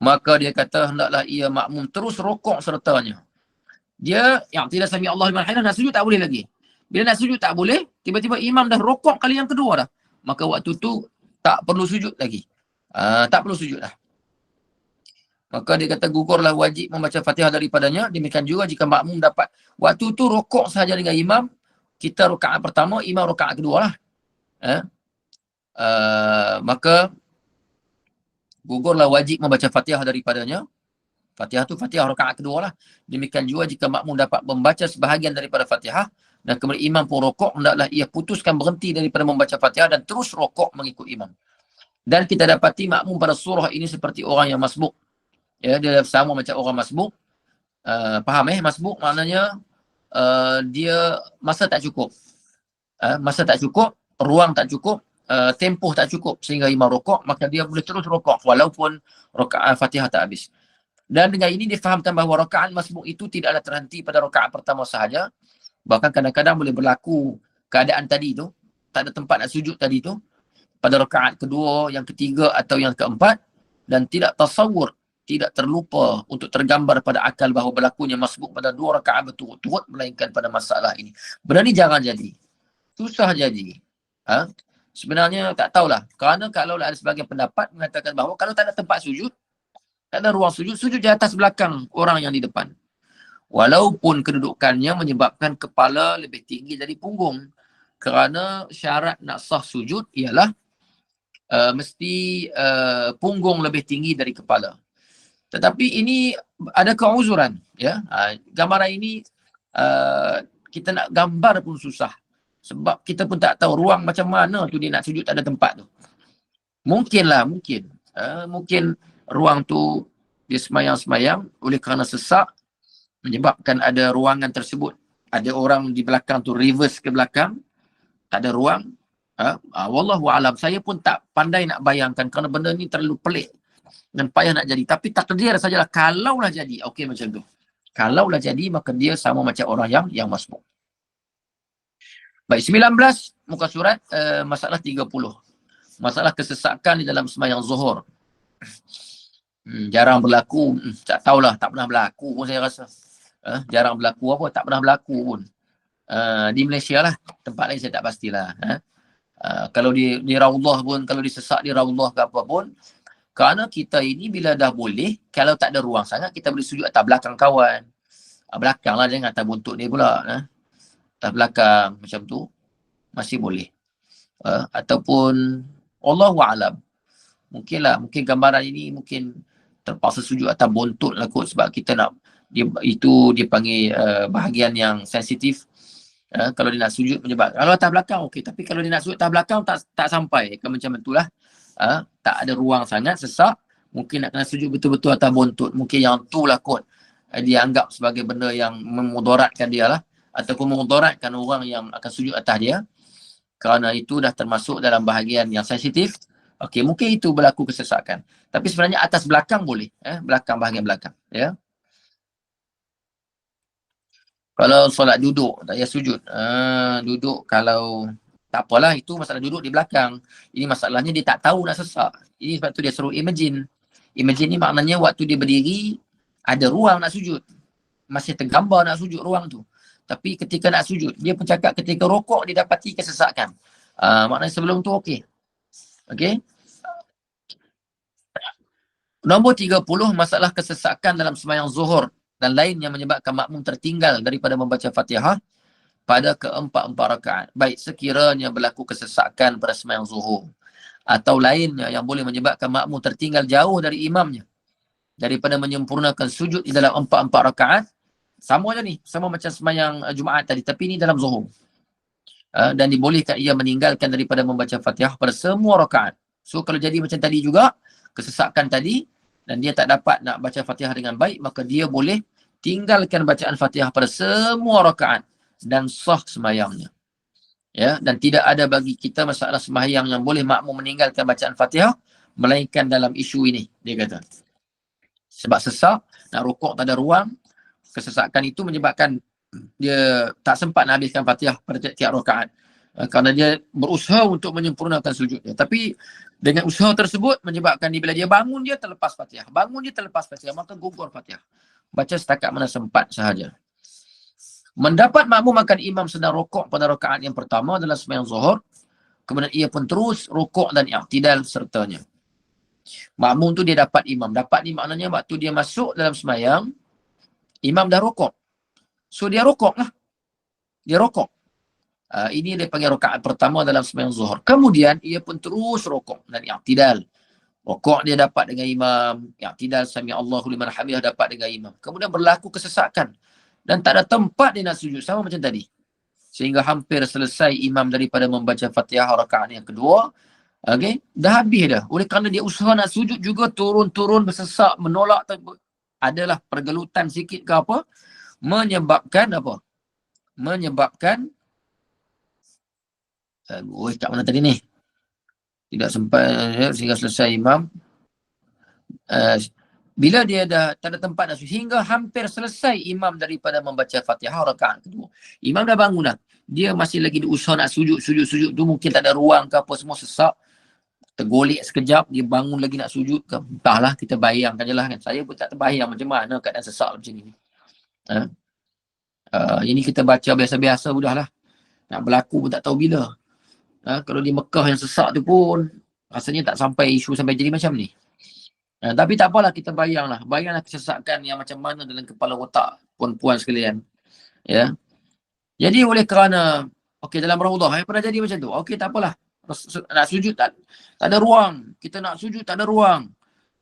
Maka dia kata hendaklah ia makmum terus rukuk sertanya. Dia yang tidak sami Allah liman hamidah, nak sujud tak boleh lagi. Bila nak sujud tak boleh, tiba-tiba imam dah rukuk kali yang kedua dah. Maka waktu tu tak perlu sujud lagi. Tak perlu sujud dah. Maka dia kata gugurlah wajib membaca Fatihah daripadanya. Demikian juga jika makmum dapat waktu tu rukuk sahaja dengan imam, kita rakaat pertama, imam rakaat kedua lah. Maka gugurlah wajib membaca Fatihah daripadanya. Fatihah tu Fatihah rakaat kedua lah. Demikian juga jika makmum dapat membaca sebahagian daripada Fatihah dan kemudian imam pun rukuk, hendaklah ia putuskan berhenti daripada membaca Fatihah dan terus rukuk mengikut imam. Dan kita dapati makmum pada surah ini seperti orang yang masbuk. Ya, dia sama macam orang masbuk. Faham masbuk maknanya dia masa tak cukup. Masa tak cukup, ruang tak cukup, tempoh tak cukup sehingga imam rukuk, maka dia boleh terus rukuk walaupun rakaat Fatihah tak habis. Dan dengan ini difahamkan bahawa rakaat masbuk itu tidaklah terhenti pada rakaat pertama sahaja. Bahkan kadang-kadang boleh berlaku keadaan tadi tu, tak ada tempat nak sujud tadi tu, pada rakaat kedua, yang ketiga atau yang keempat, dan tidak tasawur, tidak terlupa untuk tergambar pada akal bahawa berlakunya masbuk pada 2 rakaat berturut-turut, melainkan pada masalah ini. Benda ni jarang jadi. Susah jadi. Sebenarnya tak tahulah. Kerana kalau ada sebagian pendapat mengatakan bahawa kalau tak ada tempat sujud, Tak ada ruang sujud. Sujud di atas belakang orang yang di depan. Walaupun kedudukannya menyebabkan kepala lebih tinggi dari punggung. Kerana syarat nak sah sujud ialah mesti punggung lebih tinggi dari kepala. Tetapi ini ada keuzuran. Ya? Gambaran ini kita nak gambar pun susah. Sebab kita pun tak tahu ruang macam mana tu dia nak sujud, tak ada tempat tu. Mungkinlah, mungkin ruang tu dia semayang-semayang oleh kerana sesak menyebabkan ada ruangan tersebut. Ada orang di belakang tu reverse ke belakang, tak ada ruang. Wallahu alam. Saya pun tak pandai nak bayangkan kerana benda ni terlalu pelik dan payah nak jadi. Tapi takdir sajalah, kalaulah jadi, okey macam tu. Kalaulah jadi, maka dia sama macam orang yang masbuk. Baik, 19 muka surat, masalah 30. Masalah kesesakan di dalam sembahyang zuhur. Jarang berlaku, tak tahulah, tak pernah berlaku pun saya rasa. Jarang berlaku apa, tak pernah berlaku pun. Di Malaysia lah, tempat lain saya tak pastilah. Kalau di Raudhah pun, kalau disesak di Raudhah ke apa pun, kerana kita ini bila dah boleh, kalau tak ada ruang sangat, kita boleh sujud atas belakang kawan. Belakang lah, jangan atas buntut dia pula. Atas belakang, macam tu, masih boleh. Ataupun, Allahu a'lam. Mungkin gambaran ini mungkin terpaksa sujud atas buntut lah kot, sebab kita nak, itu dia panggil bahagian yang sensitif. Kalau dia nak sujud menyebab, kalau atas belakang okey, tapi kalau dia nak sujud atas belakang tak sampai ke macam itulah. Tak ada ruang sangat, sesak, mungkin nak kena sujud betul-betul atas buntut. Mungkin yang tu lah kot dia anggap sebagai benda yang memudaratkan dia lah, ataupun memudaratkan orang yang akan sujud atas dia, kerana itu dah termasuk dalam bahagian yang sensitif. Okey, mungkin itu berlaku kesesakan. Tapi sebenarnya atas belakang boleh, belakang, bahagian belakang, ya. Kalau solat duduk, tak payah sujud. Duduk kalau tak apalah, itu masalah duduk di belakang. Ini masalahnya dia tak tahu nak sesak. Ini sebab tu dia suruh imagine. Imagine ni maknanya waktu dia berdiri, ada ruang nak sujud. Masih tergambar nak sujud ruang tu. Tapi ketika nak sujud, dia pun cakap ketika rokok dia dapati kesesakan. Maknanya sebelum tu okey. Okey. Nombor 30, masalah kesesakan dalam sembahyang zuhur dan lain yang menyebabkan makmum tertinggal daripada membaca Fatihah pada keempat-empat rakaat. Baik, sekiranya berlaku kesesakan pada sembahyang zuhur atau lainnya yang boleh menyebabkan makmum tertinggal jauh dari imamnya daripada menyempurnakan sujud di dalam empat-empat rakaat, sama je ni, sama macam sembahyang Jumaat tadi, tapi ini dalam zuhur. Dan dibolehkan ia meninggalkan daripada membaca Fatihah pada semua rakaat. So kalau jadi macam tadi juga, kesesakan tadi, dan dia tak dapat nak baca Fatihah dengan baik, maka dia boleh tinggalkan bacaan Fatihah pada semua rakaat dan sah sembahyangnya. Ya, dan tidak ada bagi kita masalah sembahyang yang boleh makmum meninggalkan bacaan Fatihah melainkan dalam isu ini, dia kata. Sebab sesak, nak rukuk tak ada ruang, kesesakan itu menyebabkan dia tak sempat nak habiskan Fatihah pada tiap-tiap rakaat. Kerana dia berusaha untuk menyempurnakan sujudnya. Tapi dengan usaha tersebut menyebabkan bila dia bangun dia terlepas Fatihah. Maka gugur Fatihah. Baca setakat mana sempat sahaja. Mendapat makmum akan imam sedang rukuk pada rakaat yang pertama dalam sembahyang zuhur, kemudian ia pun terus rukuk dan i'tidal sertanya. Makmum tu dia dapat imam. Dapat ni maknanya waktu dia masuk dalam sembahyang, imam dah rukuk. So dia rukuk lah. Dia rukuk. Ini dia panggil rakaat pertama dalam sembahyang zuhur. Kemudian ia pun terus rukuk dan i'tidal. Rukuk dia dapat dengan imam, i'tidal sami Allahu liman hamidah dapat dengan imam. Kemudian berlaku kesesakan dan tak ada tempat dia nak sujud, sama macam tadi. Sehingga hampir selesai imam daripada membaca Fatihah rakaat yang kedua. Okey, dah habis dah. Oleh kerana dia usaha nak sujud juga turun-turun bersesak, menolak, adalah pergelutan sikit ke apa, menyebabkan kat mana tadi ni? Tidak sempat sehingga selesai imam. Bila dia dah tak ada tempat nak sujud, hingga hampir selesai imam daripada membaca Fatihah rakaat kedua. Imam dah bangun dah. Dia masih lagi usaha nak sujud tu, mungkin tak ada ruang ke apa, semua sesak. Tergolek sekejap, dia bangun lagi nak sujud ke. Entahlah, kita bayangkan je lah kan. Saya pun tak terbayang macam mana keadaan sesak macam ni. Ini kita baca biasa-biasa udahlah. Nak berlaku pun tak tahu bila. Kalau di Mekah yang sesak tu pun rasanya tak sampai isu sampai jadi macam ni. Tapi tak apalah, kita bayanglah kesesakan yang macam mana dalam kepala otak puan-puan sekalian. Ya. Jadi oleh kerana dalam raudhah pernah jadi macam tu. Tak apalah. Nak sujud tak ada ruang. Kita nak sujud tak ada ruang.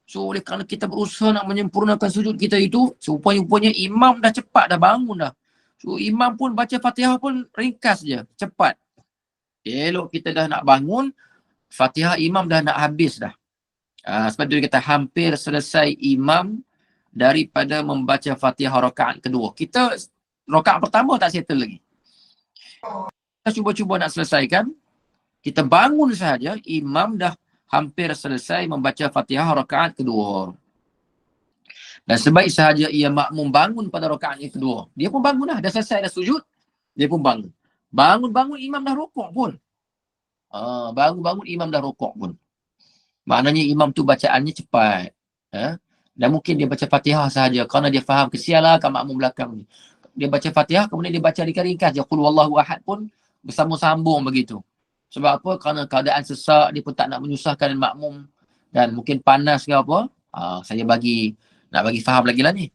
So oleh kerana kita berusaha nak menyempurnakan sujud kita itu, rupanya imam dah cepat dah bangun dah. So imam pun baca Fatihah pun ringkas je, cepat. Elok kita dah nak bangun, Fatihah imam dah nak habis dah. Sebab tu dia kata hampir selesai imam daripada membaca Fatihah rakaat kedua. Kita rakaat pertama tak settle lagi. Kita cuba-cuba nak selesaikan. Kita bangun sahaja, imam dah hampir selesai membaca Fatihah rakaat kedua. Dan sebaik sahaja ia makmum bangun pada rakaat yang kedua. Dia pun bangun dah selesai dah sujud. Dia pun bangun. Bangun imam dah rukuk pun. Bangun imam dah rukuk pun. Maknanya imam tu bacaannya cepat. Dan mungkin dia baca Fatihah sahaja kerana dia faham kesialah kat makmum belakang ni. Dia baca Fatihah kemudian dia baca ringkas je. Qul huwallahu ahad pun bersambung-sambung begitu. Sebab apa? Kerana keadaan sesak, dia pun tak nak menyusahkan makmum dan mungkin panas ke apa. Saya nak bagi faham lagi lah ni.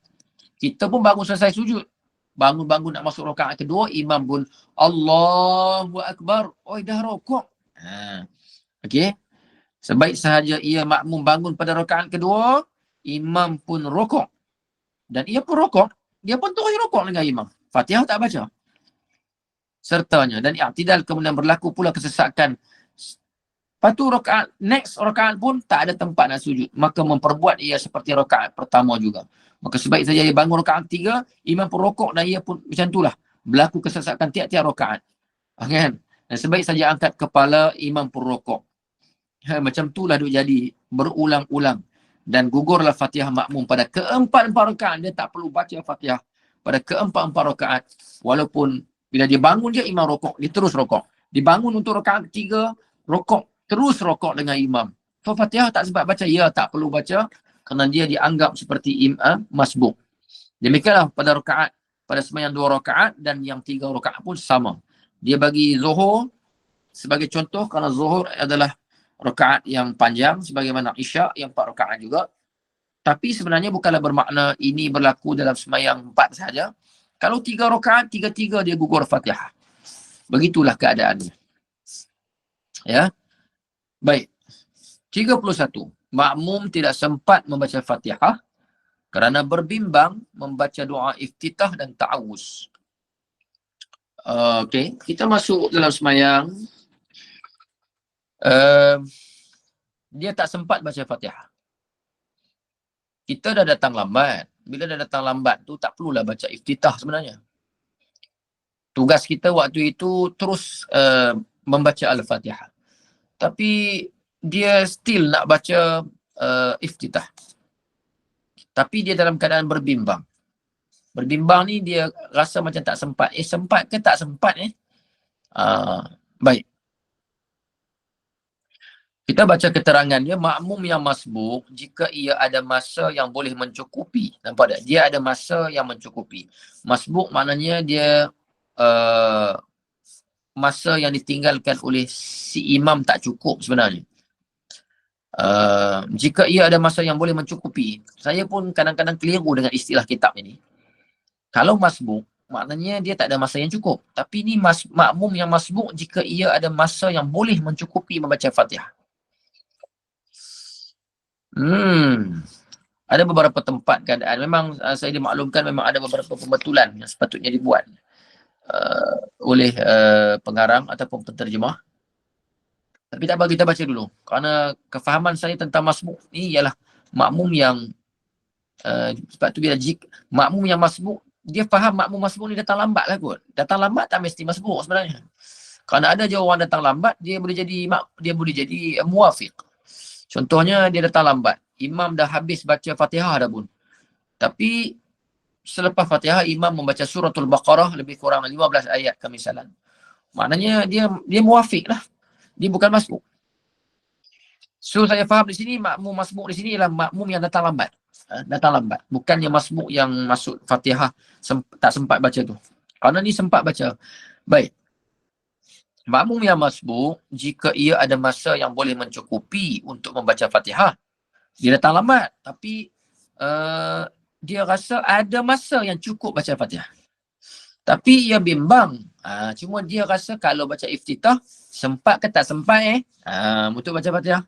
Kita pun bangun selesai sujud. Bangun nak masuk rakaat kedua, imam pun Allahu Akbar. Dah rukuk. Okey. Sebaik sahaja ia makmum bangun pada rakaat kedua, imam pun rukuk. Dan ia pun rukuk, dia pun terus rukuk dengan imam. Fatihah tak baca. Sertanya. Dan i'tidal kemudian berlaku pula kesesakan. Lepas tu next rakaat pun tak ada tempat nak sujud. Maka memperbuat ia seperti rakaat pertama juga. Maka sebaik saja ia bangun rakaat ketiga, imam pun rukuk dan ia pun macam itulah. Berlaku kesesakan tiap-tiap rakaat. Kan? Dan sebaik saja angkat kepala, imam pun rukuk. Macam itulah duk jadi berulang-ulang. Dan gugurlah Fatihah makmum pada keempat-empat rakaat. Dia tak perlu baca Fatihah pada keempat-empat rakaat. Walaupun bila dia bangun je imam rokok, dia terus rokok. Dia bangun untuk rakaat ketiga, rokok, terus rokok dengan imam. So Fatihah tak sempat baca, ya tak perlu baca kerana dia dianggap seperti imam masbuk. Demikianlah pada sembahyang 2 rakaat dan yang 3 rakaat pun sama. Dia bagi Zuhur sebagai contoh kerana Zuhur adalah rakaat yang panjang sebagaimana Isyak yang 4 rakaat juga. Tapi sebenarnya bukanlah bermakna ini berlaku dalam sembahyang 4 sahaja. Kalau 3 rakaat, 3-3 dia gugur Fatihah. Begitulah keadaannya. Ya. Baik. 31. Makmum tidak sempat membaca Fatihah kerana berbimbang membaca doa iftitah dan ta'awuz. Okey, kita masuk dalam sembahyang. Dia tak sempat baca Fatihah. Kita dah datang lambat. Bila dah datang lambat tu tak perlulah baca iftitah sebenarnya. Tugas kita waktu itu terus membaca Al-Fatihah. Tapi dia still nak baca iftitah. Tapi dia dalam keadaan berbimbang. Berbimbang ni dia rasa macam tak sempat. Sempat ke tak sempat baik. Kita baca keterangannya, makmum yang masbuk jika ia ada masa yang boleh mencukupi. Nampak tak? Dia ada masa yang mencukupi. Masbuk maknanya dia masa yang ditinggalkan oleh si imam tak cukup sebenarnya. Jika ia ada masa yang boleh mencukupi. Saya pun kadang-kadang keliru dengan istilah kitab ini. Kalau masbuk, maknanya dia tak ada masa yang cukup. Tapi ni makmum yang masbuk jika ia ada masa yang boleh mencukupi membaca Fatihah. Ada beberapa tempat keadaan. Memang saya dimaklumkan memang ada beberapa pembetulan yang sepatutnya dibuat oleh pengarang ataupun penterjemah. Tapi tak apa, kita baca dulu. Kerana kefahaman saya tentang masbuk ni ialah makmum yang sebab tu bila makmum yang masbuk, dia faham makmum masbuk ni datang lambat lah kot. Datang lambat tak mesti masbuk sebenarnya. Kerana ada je orang datang lambat, dia boleh jadi muwafiq. Contohnya dia datang lambat. Imam dah habis baca Fatihah dah pun. Tapi selepas Fatihah imam membaca suratul Baqarah lebih kurang 15 ayat kemisalan. Maknanya dia muwafiq lah. Dia bukan masbuk. So saya faham di sini makmum masbuk di sini ialah makmum yang datang lambat. Datang lambat. Bukan yang masbuk yang masuk Fatihah tak sempat baca tu. Kerana ni sempat baca. Baik. Makmum yang masbuk, jika ia ada masa yang boleh mencukupi untuk membaca Fatihah, Dia datang lambat, tapi dia rasa ada masa yang cukup baca Fatihah. Tapi ia bimbang. Cuma dia rasa kalau baca iftitah, sempat ke tak sempat untuk baca Fatihah.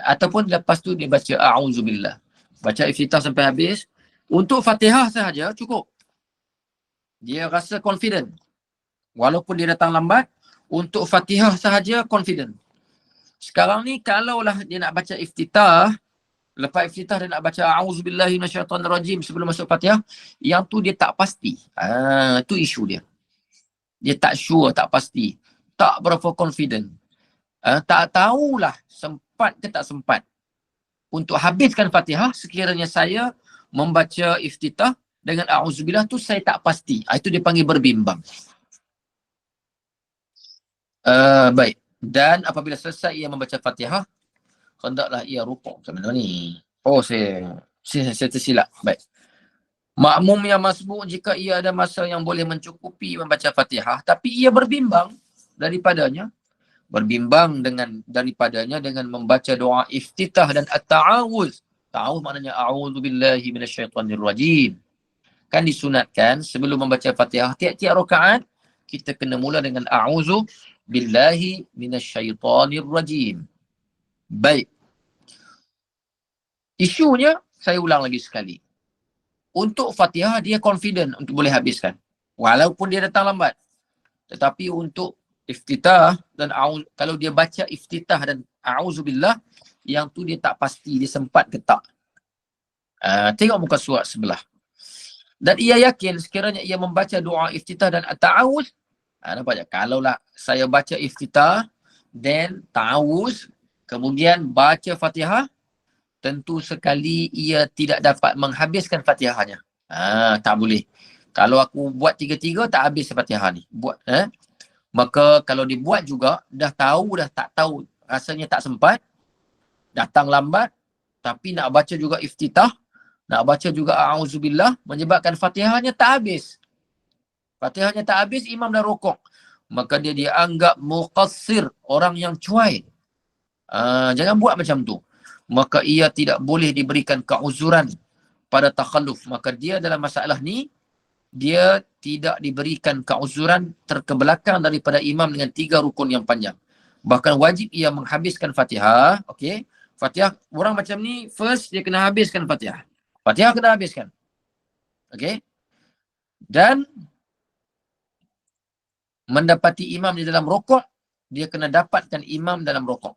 Ataupun lepas tu dia baca A'udzubillah. Baca iftitah sampai habis. Untuk Fatihah sahaja cukup. Dia rasa confident. Walaupun dia datang lambat, untuk Fatihah sahaja confident. Sekarang ni kalaulah dia nak baca iftitah, lepas iftitah dia nak baca A'udzubillahi minasyaitonirrajim sebelum masuk Fatihah, yang tu dia tak pasti. Tu isu dia. Dia tak sure, tak pasti. Tak berapa confident. Tak tahulah sempat ke tak sempat. Untuk habiskan Fatihah, sekiranya saya membaca iftitah dengan A'udzubillah tu saya tak pasti. Itu dia panggil berbimbang. Baik. Dan apabila selesai ia membaca Fatihah, hendaklah ia rukuk. Macam mana ni? Saya tersilap. Baik. Makmum yang masbuk jika ia ada masa yang boleh mencukupi membaca Fatihah, tapi ia berbimbang daripadanya dengan membaca doa iftitah dan at-ta'awuz. Ta'awuz maknanya a'udzu billahi minasyaitonir rajim. Kan disunatkan sebelum membaca Fatihah tiap-tiap rakaat kita kena mula dengan a'udzu billahi minasyaitonir rajim. Baik. Isunya saya ulang lagi sekali. Untuk Fatihah dia confident untuk boleh habiskan. Walaupun dia datang lambat. Tetapi untuk iftitah dan kalau dia baca iftitah dan a'udzubillah, yang tu dia tak pasti dia sempat ke tak. Tengok muka surat sebelah. Dan ia yakin sekiranya ia membaca doa iftitah dan ta'awuz, nampak tak? Kalaulah saya baca iftitah dan ta'awuz, kemudian baca Fatihah, tentu sekali ia tidak dapat menghabiskan Fatihahnya. Tak boleh. Kalau aku buat tiga-tiga tak habis Fatihah ni. Maka kalau dibuat juga, dah tak tahu, rasanya tak sempat, datang lambat, tapi nak baca juga iftitah, nak baca juga a'udzubillah, menyebabkan Fatihahnya tak habis. Fatihahnya tak habis, imam dah rukuk. Maka dia dianggap muqassir, orang yang cuai. Jangan buat macam tu. Maka ia tidak boleh diberikan keuzuran pada takhalluf. Maka dia dalam masalah ni, dia tidak diberikan keuzuran terkebelakang daripada imam dengan 3 rukun yang panjang. Bahkan wajib ia menghabiskan Fatihah. Okey. Fatihah, orang macam ni, first dia kena habiskan Fatihah. Fatihah kena habiskan. Okey. Dan mendapati imam di dalam rukuk, dia kena dapatkan imam dalam rukuk.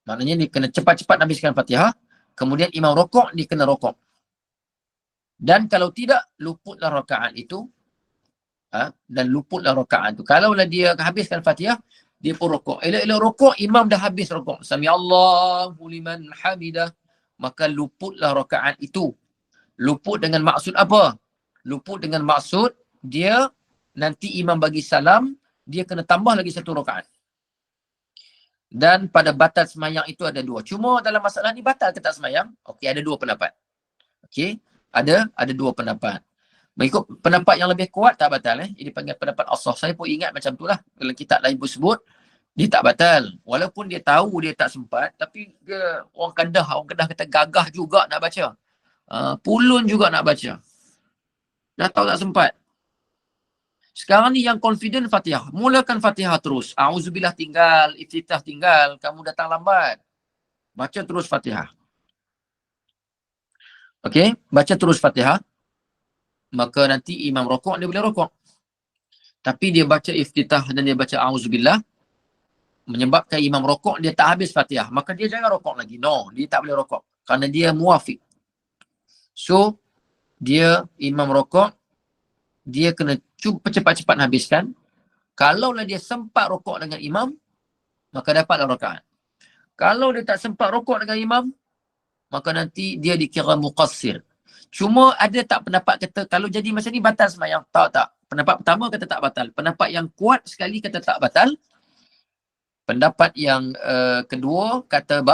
Maknanya dia kena cepat-cepat habiskan Fatihah, kemudian imam rukuk, dia kena rukuk. Dan kalau tidak, luputlah rakaat itu. Dan luputlah rakaat itu. Kalaulah dia habiskan Fatihah, dia pun rukuk. Elok-elok rukuk, imam dah habis rukuk. Sami Allahu liman hamidah. Maka luputlah rakaat itu. Luput dengan maksud apa? Luput dengan maksud dia nanti imam bagi salam, dia kena tambah lagi 1 rakaat. Dan pada batal semayang itu ada 2. Cuma dalam masalah ni batal ke tak semayang? Okey, ada 2 pendapat. Okey, ada 2 pendapat. Mengikut pendapat yang lebih kuat tak batal. Ini panggil pendapat as-sah. Saya pun ingat macam itulah. Dalam kitab lain pun sebut, dia tak batal. Walaupun dia tahu dia tak sempat, tapi dia orang Kedah kata gagah juga nak baca. Pulun juga nak baca. Dah tahu tak sempat. Sekarang ni yang confident Fatihah. Mulakan Fatihah terus. A'udzubillah tinggal, iftitah tinggal, kamu datang lambat. Baca terus Fatihah. Okey, baca terus Fatihah. Maka nanti imam rukuk, dia boleh rukuk. Tapi dia baca iftitah dan dia baca a'udzubillah, menyebabkan imam rukuk dia tak habis Fatihah. Maka dia jangan rukuk lagi. No, dia tak boleh rukuk. Kerana dia muafiq. So, dia imam rukuk, dia kena cuba cepat-cepat habiskan. Kalaulah dia sempat rukuk dengan imam, maka dapatlah rakaat. Kalau dia tak sempat rukuk dengan imam, maka nanti dia dikira muqassir. Cuma ada tak pendapat kata kalau jadi macam ni batal sembahyang? Tak. Pendapat pertama kata tak batal. Pendapat yang kuat sekali kata tak batal. Pendapat yang kedua kata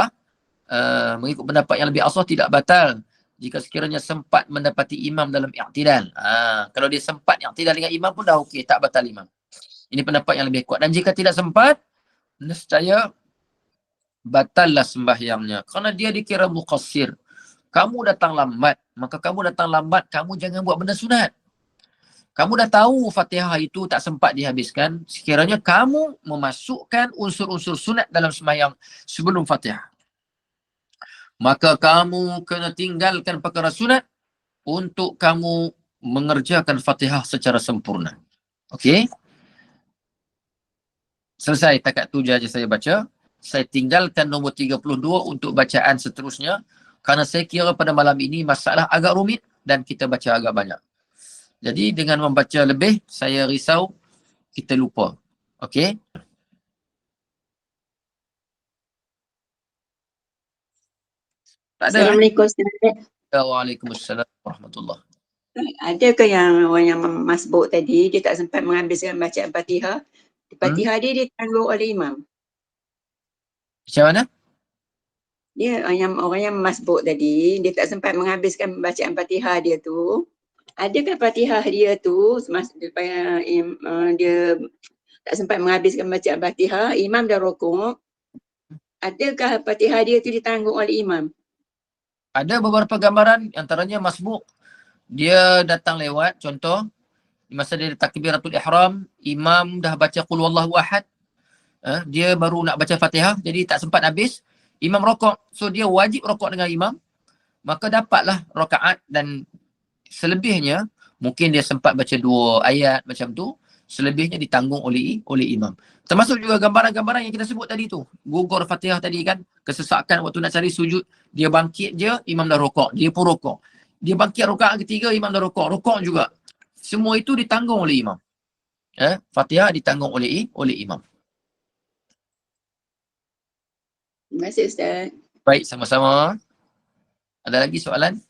mengikut pendapat yang lebih asah tidak batal jika sekiranya sempat mendapati imam dalam i'tidal. Kalau dia sempat i'tidal dengan imam pun dah okey, tak batal imam. Ini pendapat yang lebih kuat. Dan jika tidak sempat, nescaya batallah sembahyangnya. Kerana dia dikira muqassir. Kamu datang lambat, maka kamu datang lambat, kamu jangan buat benda sunat. Kamu dah tahu Fatihah itu tak sempat dihabiskan, sekiranya kamu memasukkan unsur-unsur sunat dalam sembahyang sebelum Fatihah, maka kamu kena tinggalkan perkara sunat untuk kamu mengerjakan Fatihah secara sempurna. Okey? Selesai takat tu je saya baca. Saya tinggalkan nombor 32 untuk bacaan seterusnya kerana saya kira pada malam ini masalah agak rumit dan kita baca agak banyak. Jadi dengan membaca lebih, saya risau kita lupa. Okey? Tak ada. Assalamualaikum Ustaz. Waalaikumsalam warahmatullahi. Ada ke yang orang yang masbuk tadi, dia tak sempat menghabiskan bacaan Fatihah? Fatihah dia ditanggung oleh imam. Macam mana? Dia orang yang masbuk tadi, dia tak sempat menghabiskan bacaan Fatihah dia tu. Adakah Fatihah dia tu supaya dia tak sempat menghabiskan bacaan Fatihah, imam dah rokok. Adakah Fatihah dia tu ditanggung oleh imam? Ada beberapa gambaran, antaranya masbuk. Dia datang lewat, contoh, masa dia takbiratul ihram, imam dah baca qul wallahu ahad, dia baru nak baca Fatihah, jadi tak sempat habis, imam rokok. So dia wajib rokok dengan imam, maka dapatlah rakaat, dan selebihnya, mungkin dia sempat baca 2 ayat macam tu, selebihnya ditanggung oleh imam. Termasuk juga gambaran-gambaran yang kita sebut tadi tu. Gugur Fatihah tadi kan, kesesakan waktu nak cari sujud, dia bangkit je, imam dah rokok, dia pun rokok. Dia bangkit rakaat ketiga, imam dah rokok juga. Semua itu ditanggung oleh imam. Fatihah ditanggung oleh imam. Terima kasih Ustaz. Baik, sama-sama. Ada lagi soalan?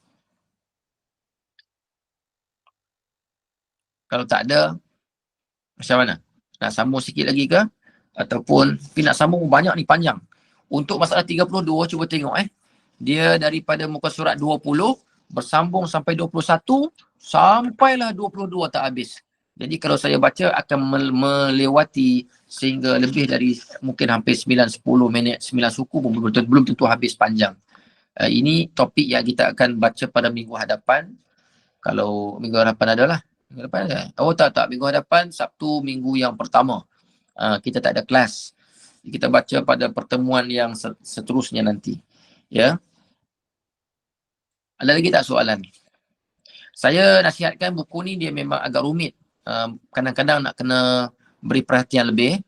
Kalau tak ada, macam mana? Nak sambung sikit lagi ke? Ataupun, tapi nak sambung banyak ni, panjang. Untuk masalah 32, cuba tengok Dia daripada muka surat 20, bersambung sampai 21, sampailah 22 tak habis. Jadi kalau saya baca akan melewati sehingga lebih dari mungkin hampir 9-10 minit, 9 suku pun belum tentu habis panjang. Ini topik yang kita akan baca pada minggu hadapan. Kalau minggu hadapan adalah. Minggu hadapan ada? Oh tak. Minggu hadapan Sabtu minggu yang pertama. Kita tak ada kelas. Kita baca pada pertemuan yang seterusnya nanti. Ya. Ada lagi tak soalan? Saya nasihatkan buku ni dia memang agak rumit. Kadang-kadang nak kena beri perhatian lebih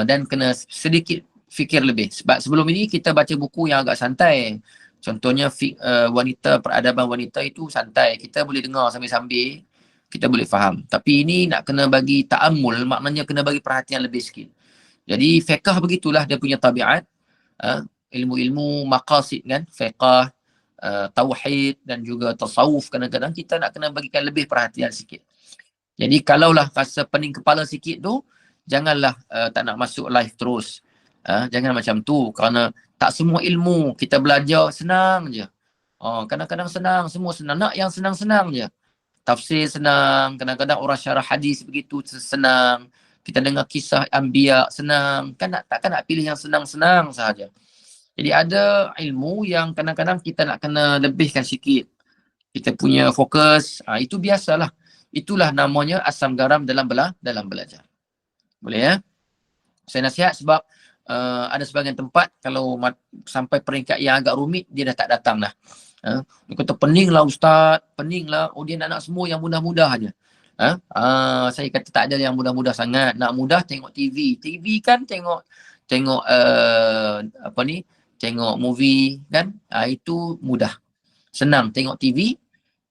dan kena sedikit fikir lebih. Sebab sebelum ini kita baca buku yang agak santai. Contohnya peradaban wanita itu santai. Kita boleh dengar sambil-sambil, kita boleh faham. Tapi ini nak kena bagi ta'ammul, maknanya kena bagi perhatian lebih sikit. Jadi fiqh begitulah dia punya tabiat. Ilmu-ilmu maqasid kan, fiqh, tauhid dan juga tasawuf, kadang-kadang kita nak kena bagikan lebih perhatian sikit. Jadi kalaulah rasa pening kepala sikit tu, janganlah tak nak masuk live terus. Jangan macam tu, kerana tak semua ilmu kita belajar senang je. Kadang-kadang senang, semua senang. Nak yang senang-senang je. Tafsir senang, kadang-kadang orang syarah hadis begitu senang. Kita dengar kisah anbiya senang. Takkan nak pilih yang senang-senang sahaja. Jadi ada ilmu yang kadang-kadang kita nak kena lebihkan sikit. Kita punya fokus, itu biasalah. Itulah namanya asam garam dalam belajar. Boleh ya? Saya nasihat sebab ada sebagian tempat kalau sampai peringkat yang agak rumit, dia dah tak datang dah. Dia kata peninglah ustaz, peninglah. Dia nak semua yang mudah-mudah aja. Saya kata tak ada yang mudah-mudah sangat. Nak mudah tengok TV. TV kan tengok tengok movie kan, itu mudah. Senang tengok TV,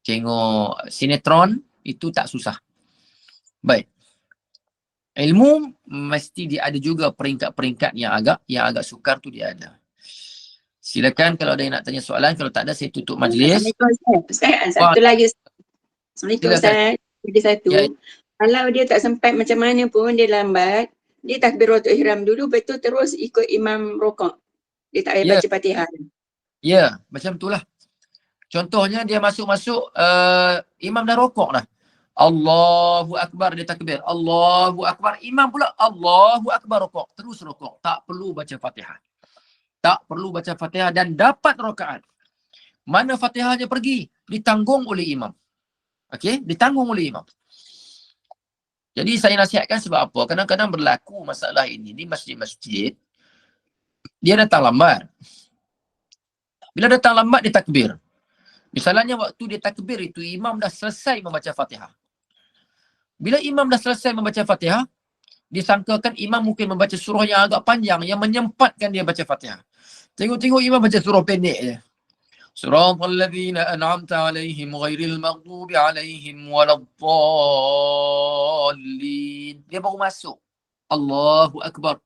tengok sinetron, itu tak susah. Baik. Ilmu mesti dia ada juga peringkat-peringkat yang agak sukar tu dia ada. Silakan kalau ada yang nak tanya soalan, kalau tak ada saya tutup majlis. Ustaz, satu lagi. Assalamualaikum Ustaz. Jadi satu. Ya. Kalau dia tak sempat macam mana pun, dia lambat, dia takbiratul ihram dulu, betul terus ikut imam rokok. Dia tak payah baca Fatihah. Ya, macam itulah. Contohnya dia masuk-masuk, imam dah rokok dah. Allahu Akbar, dia takbir. Allahu Akbar. Imam pula Allahu Akbar rokok. Terus rokok. Tak perlu baca Fatihah. Tak perlu baca Fatihah dan dapat rakaat. Mana Fatihahnya pergi? Ditanggung oleh imam. Okey, ditanggung oleh imam. Jadi saya nasihatkan sebab apa? Kadang-kadang berlaku masalah ini di masjid-masjid. Dia datang lambat. Bila datang lambat, dia takbir. Misalnya waktu dia takbir itu, imam dah selesai membaca Fatihah. Bila imam dah selesai membaca Fatihah, disangkakan imam mungkin membaca surah yang agak panjang, yang menyempatkan dia baca Fatihah. Tengok-tengok imam baca surah pendek je. Siratal ladzina an'amta alaihim ghairil maghdubi alaihim waladdallin. Dia baru masuk. Allahu Akbar.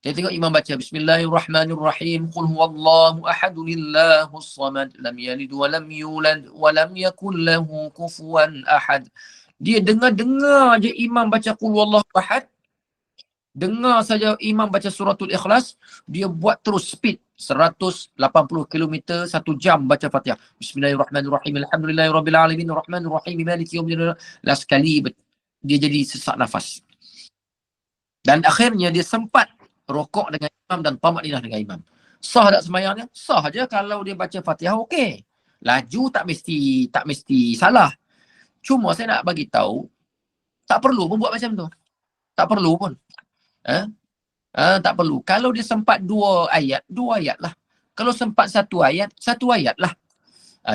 Dia tengok imam baca Bismillahirrahmanirrahim. Qul huwallahu ahadunillahus samad. Lam yalid wa lam yulad wa lam yakul lahu kufuwan ahad. Dia dengar je imam baca Qul huwallahu ahad. Dengar saja imam baca suratul Ikhlas, dia buat terus speed 180 km 1 jam baca Fatihah. Bismillahirrahmanirrahim. Alhamdulillahirabbil alamin arrahmanirrahim maliki yaumiddin. Last sekali dia jadi sesak nafas. Dan akhirnya dia sempat rokok dengan imam dan tamakninah dengan imam. Sah tak sembahyangnya? Sah aja kalau dia baca Fatihah okey. Laju tak mesti salah. Cuma saya nak bagi tahu tak perlu pun buat macam tu. Tak perlu pun. Tak perlu. Kalau dia sempat 2 ayat lah. Kalau sempat 1 ayat lah.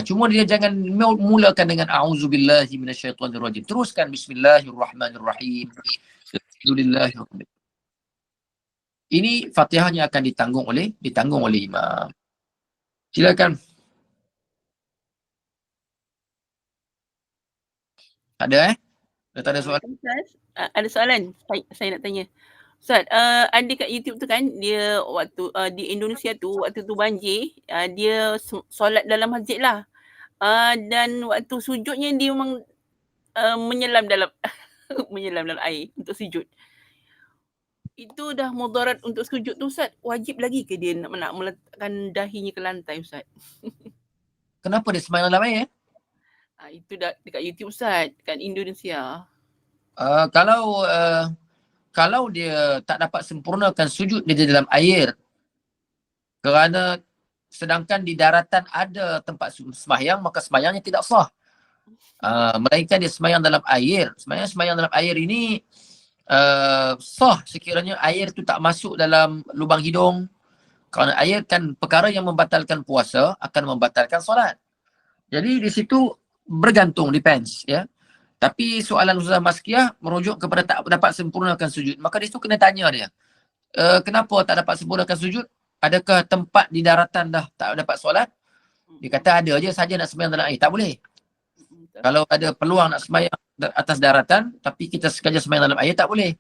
Cuma dia jangan mulakan dengan a'udzubillahi minasyaitonirrajim. Teruskan bismillahirrahmanirrahim. Alhamdulillahirabbil. Ini Fatihahnya akan ditanggung oleh imam. Silakan. Ada tak ada soalan? Ustaz, ada soalan saya nak tanya. Ustaz, ada kat YouTube tu kan, dia waktu di Indonesia tu, waktu tu banjir, dia solat dalam masjid lah. Dan waktu sujudnya dia memang menyelam dalam menyelam dalam air untuk sujud. Itu dah mudarat untuk sujud tu Ustaz. Wajib lagi ke dia nak meletakkan dahinya ke lantai Ustaz? Kenapa dia sembahyang dalam air? Itu dah dekat YouTube Ustaz, kat Indonesia. Kalau dia tak dapat sempurnakan sujud dia di dalam air, kerana sedangkan di daratan ada tempat sembahyang, maka sembahyangnya tidak sah. Melainkan dia sembahyang dalam air. Sembahyang dalam air ini sah sekiranya air tu tak masuk dalam lubang hidung. Kerana air kan perkara yang membatalkan puasa, akan membatalkan solat. Jadi di situ bergantung, depends ya. Tapi soalan Ustazah Mazkiyah merujuk kepada tak dapat sempurnakan sujud. Maka di situ kena tanya dia. Kenapa tak dapat sempurnakan sujud? Adakah tempat di daratan dah tak dapat solat? Dia kata ada je saja nak sembahyang dalam air. Tak boleh. Kalau ada peluang nak sembahyang atas daratan, tapi kita sekadar sembahyang dalam air, tak boleh.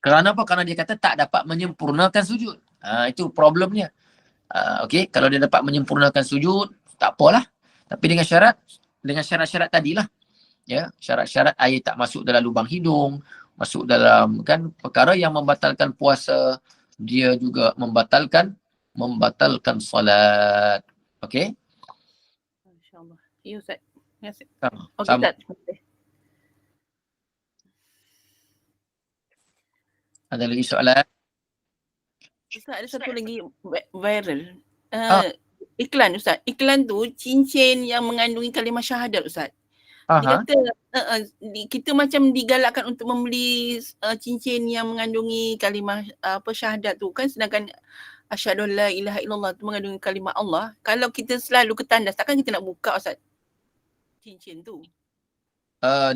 Kerana apa? Kerana dia kata tak dapat menyempurnakan sujud. Itu problemnya. Okey, kalau dia dapat menyempurnakan sujud, tak apalah. Tapi dengan syarat-syarat tadilah. Ya, syarat-syarat air tak masuk dalam lubang hidung, masuk dalam kan perkara yang membatalkan puasa, dia juga membatalkan solat. Okey? Insya-Allah. Ya Ustaz. Terima kasih. Okey Ustaz. Ada lagi soalan? Ustaz, ada satu lagi viral. Iklan Ustaz. Iklan tu cincin yang mengandungi kalimah syahadat Ustaz. Dia kata kita macam digalakkan untuk membeli cincin yang mengandungi kalimah syahadat tu kan, sedangkan asyhadu alla ilaha illallah tu mengandungi kalimah Allah. Kalau kita selalu ketandas, takkan kita nak buka Ustaz cincin tu?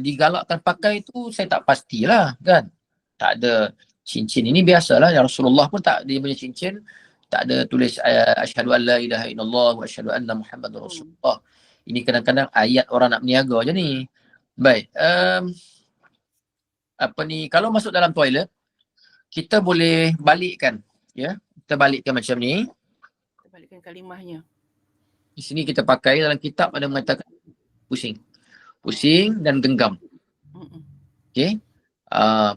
Digalakkan pakai tu saya tak pastilah kan. Tak ada cincin ini biasalah. Ya Rasulullah pun tak, dia punya cincin tak ada tulis asyhadu alla ilaha illallah wa asyhadu anna muhammadar rasulullah. Ini kadang-kadang ayat orang nak berniaga je ni. Baik. Kalau masuk dalam toilet, kita boleh balikkan. Ya, kita balikkan macam ni. Kita balikkan kalimahnya. Di sini kita pakai dalam kitab ada mengatakan pusing dan genggam. Okey.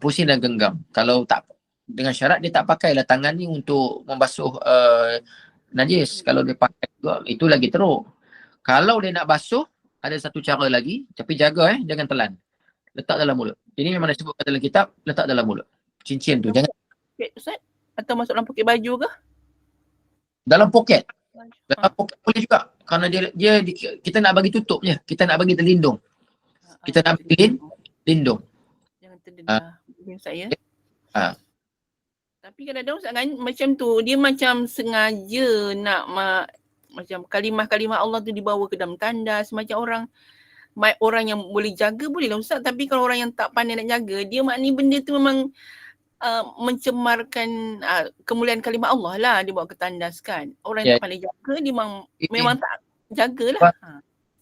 Pusing dan genggam. Kalau tak, dengan syarat dia tak pakailah tangan ni untuk membasuh najis. Kalau dia pakai juga, itu lagi teruk. Kalau dia nak basuh, ada satu cara lagi, tapi jaga jangan telan. Letak dalam mulut. Ini memang disebutkan dalam kitab, letak dalam mulut. Cincin tu jangan. Ustaz, atau masuk dalam poket baju ke? dalam poket. Dalam Ah, poket boleh juga. Kerana kita nak bagi tutup je. Kita nak bagi terlindung. Kita nak bagi lindung. Jangan terdedah saya. Ah. Tapi kadang-kadang Ustaz kan macam tu, dia macam sengaja nak macam kalimah-kalimah Allah tu dibawa ke dalam tandas. Macam orang yang boleh jaga bolehlah Ustaz, tapi kalau orang yang tak pandai nak jaga, dia maknanya benda tu memang mencemarkan kemuliaan kalimah Allah lah, dia bawa ke tandas kan. Orang yang tak pandai jaga, dia memang tak jagalah.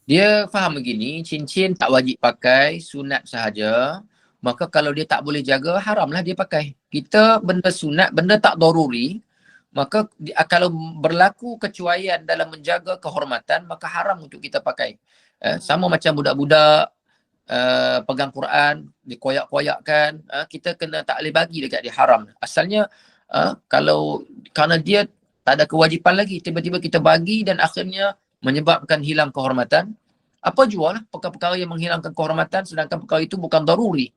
Dia faham begini, cincin tak wajib pakai, sunat sahaja. Maka kalau dia tak boleh jaga, haramlah dia pakai. Kita benda sunat, benda tak daruri, maka kalau berlaku kecuaian dalam menjaga kehormatan, maka haram untuk kita pakai. Sama macam budak-budak pegang Quran, dikoyak-koyakkan, kita kena tak boleh bagi dekat dia, haram. Asalnya kerana dia tak ada kewajipan lagi, tiba-tiba kita bagi dan akhirnya menyebabkan hilang kehormatan. Apa jual perkara-perkara yang menghilangkan kehormatan sedangkan perkara itu bukan daruri.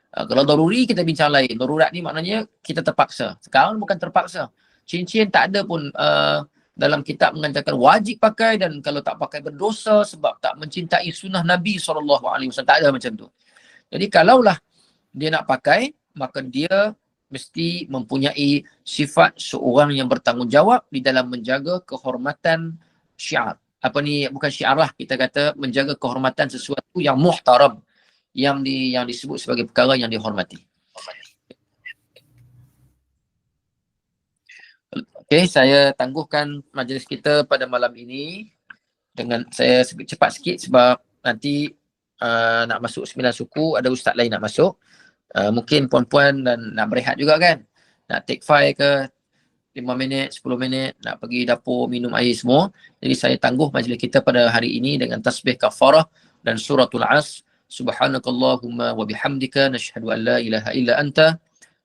Kalau daruri kita bincang lain. Darurat ni maknanya kita terpaksa. Sekarang bukan terpaksa. Cincin tak ada pun dalam kitab mengatakan wajib pakai dan kalau tak pakai berdosa sebab tak mencintai sunnah Nabi SAW. Tak ada macam tu. Jadi kalaulah dia nak pakai, maka dia mesti mempunyai sifat seorang yang bertanggungjawab di dalam menjaga kehormatan syiar. Bukan syiar lah, kita kata menjaga kehormatan sesuatu yang muhtaram, yang disebut sebagai perkara yang dihormati. Okey, saya tangguhkan majlis kita pada malam ini dengan saya cepat sikit sebab nanti nak masuk 9 suku, ada ustaz lain nak masuk. Mungkin puan-puan dan nak berehat juga kan, nak take 5 ke 5 minit, 10 minit, nak pergi dapur minum air semua. Jadi saya tangguh majlis kita pada hari ini dengan tasbih kafarah dan suratul As. Subhanakallahumma wa bihamdika nashhadu an la ilaha illa anta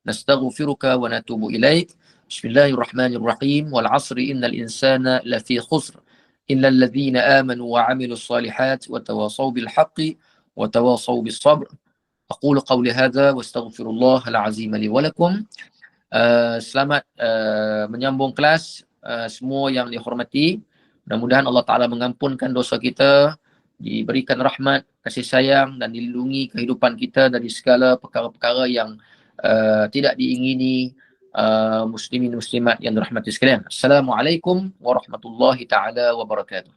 nastaghfiruka wa natubu ilaik. Bismillahirrahmanirrahim. Wal 'asri innal insana lafi khusr illa alladhina amanu wa 'amilus salihat wa tawasaw bil haqqi wa tawasaw bis sabr. Aqulu qawli hadza wa astaghfirullahal 'azim li wa lakum. Selamat menyambung kelas semua yang dihormati. Mudah-mudahan Allah Ta'ala mengampunkan dosa kita, diberikan rahmat, kasih sayang dan dilindungi kehidupan kita dari segala perkara-perkara yang tidak diingini muslimin muslimat yang dirahmati sekalian. Assalamualaikum warahmatullahi ta'ala wabarakatuh.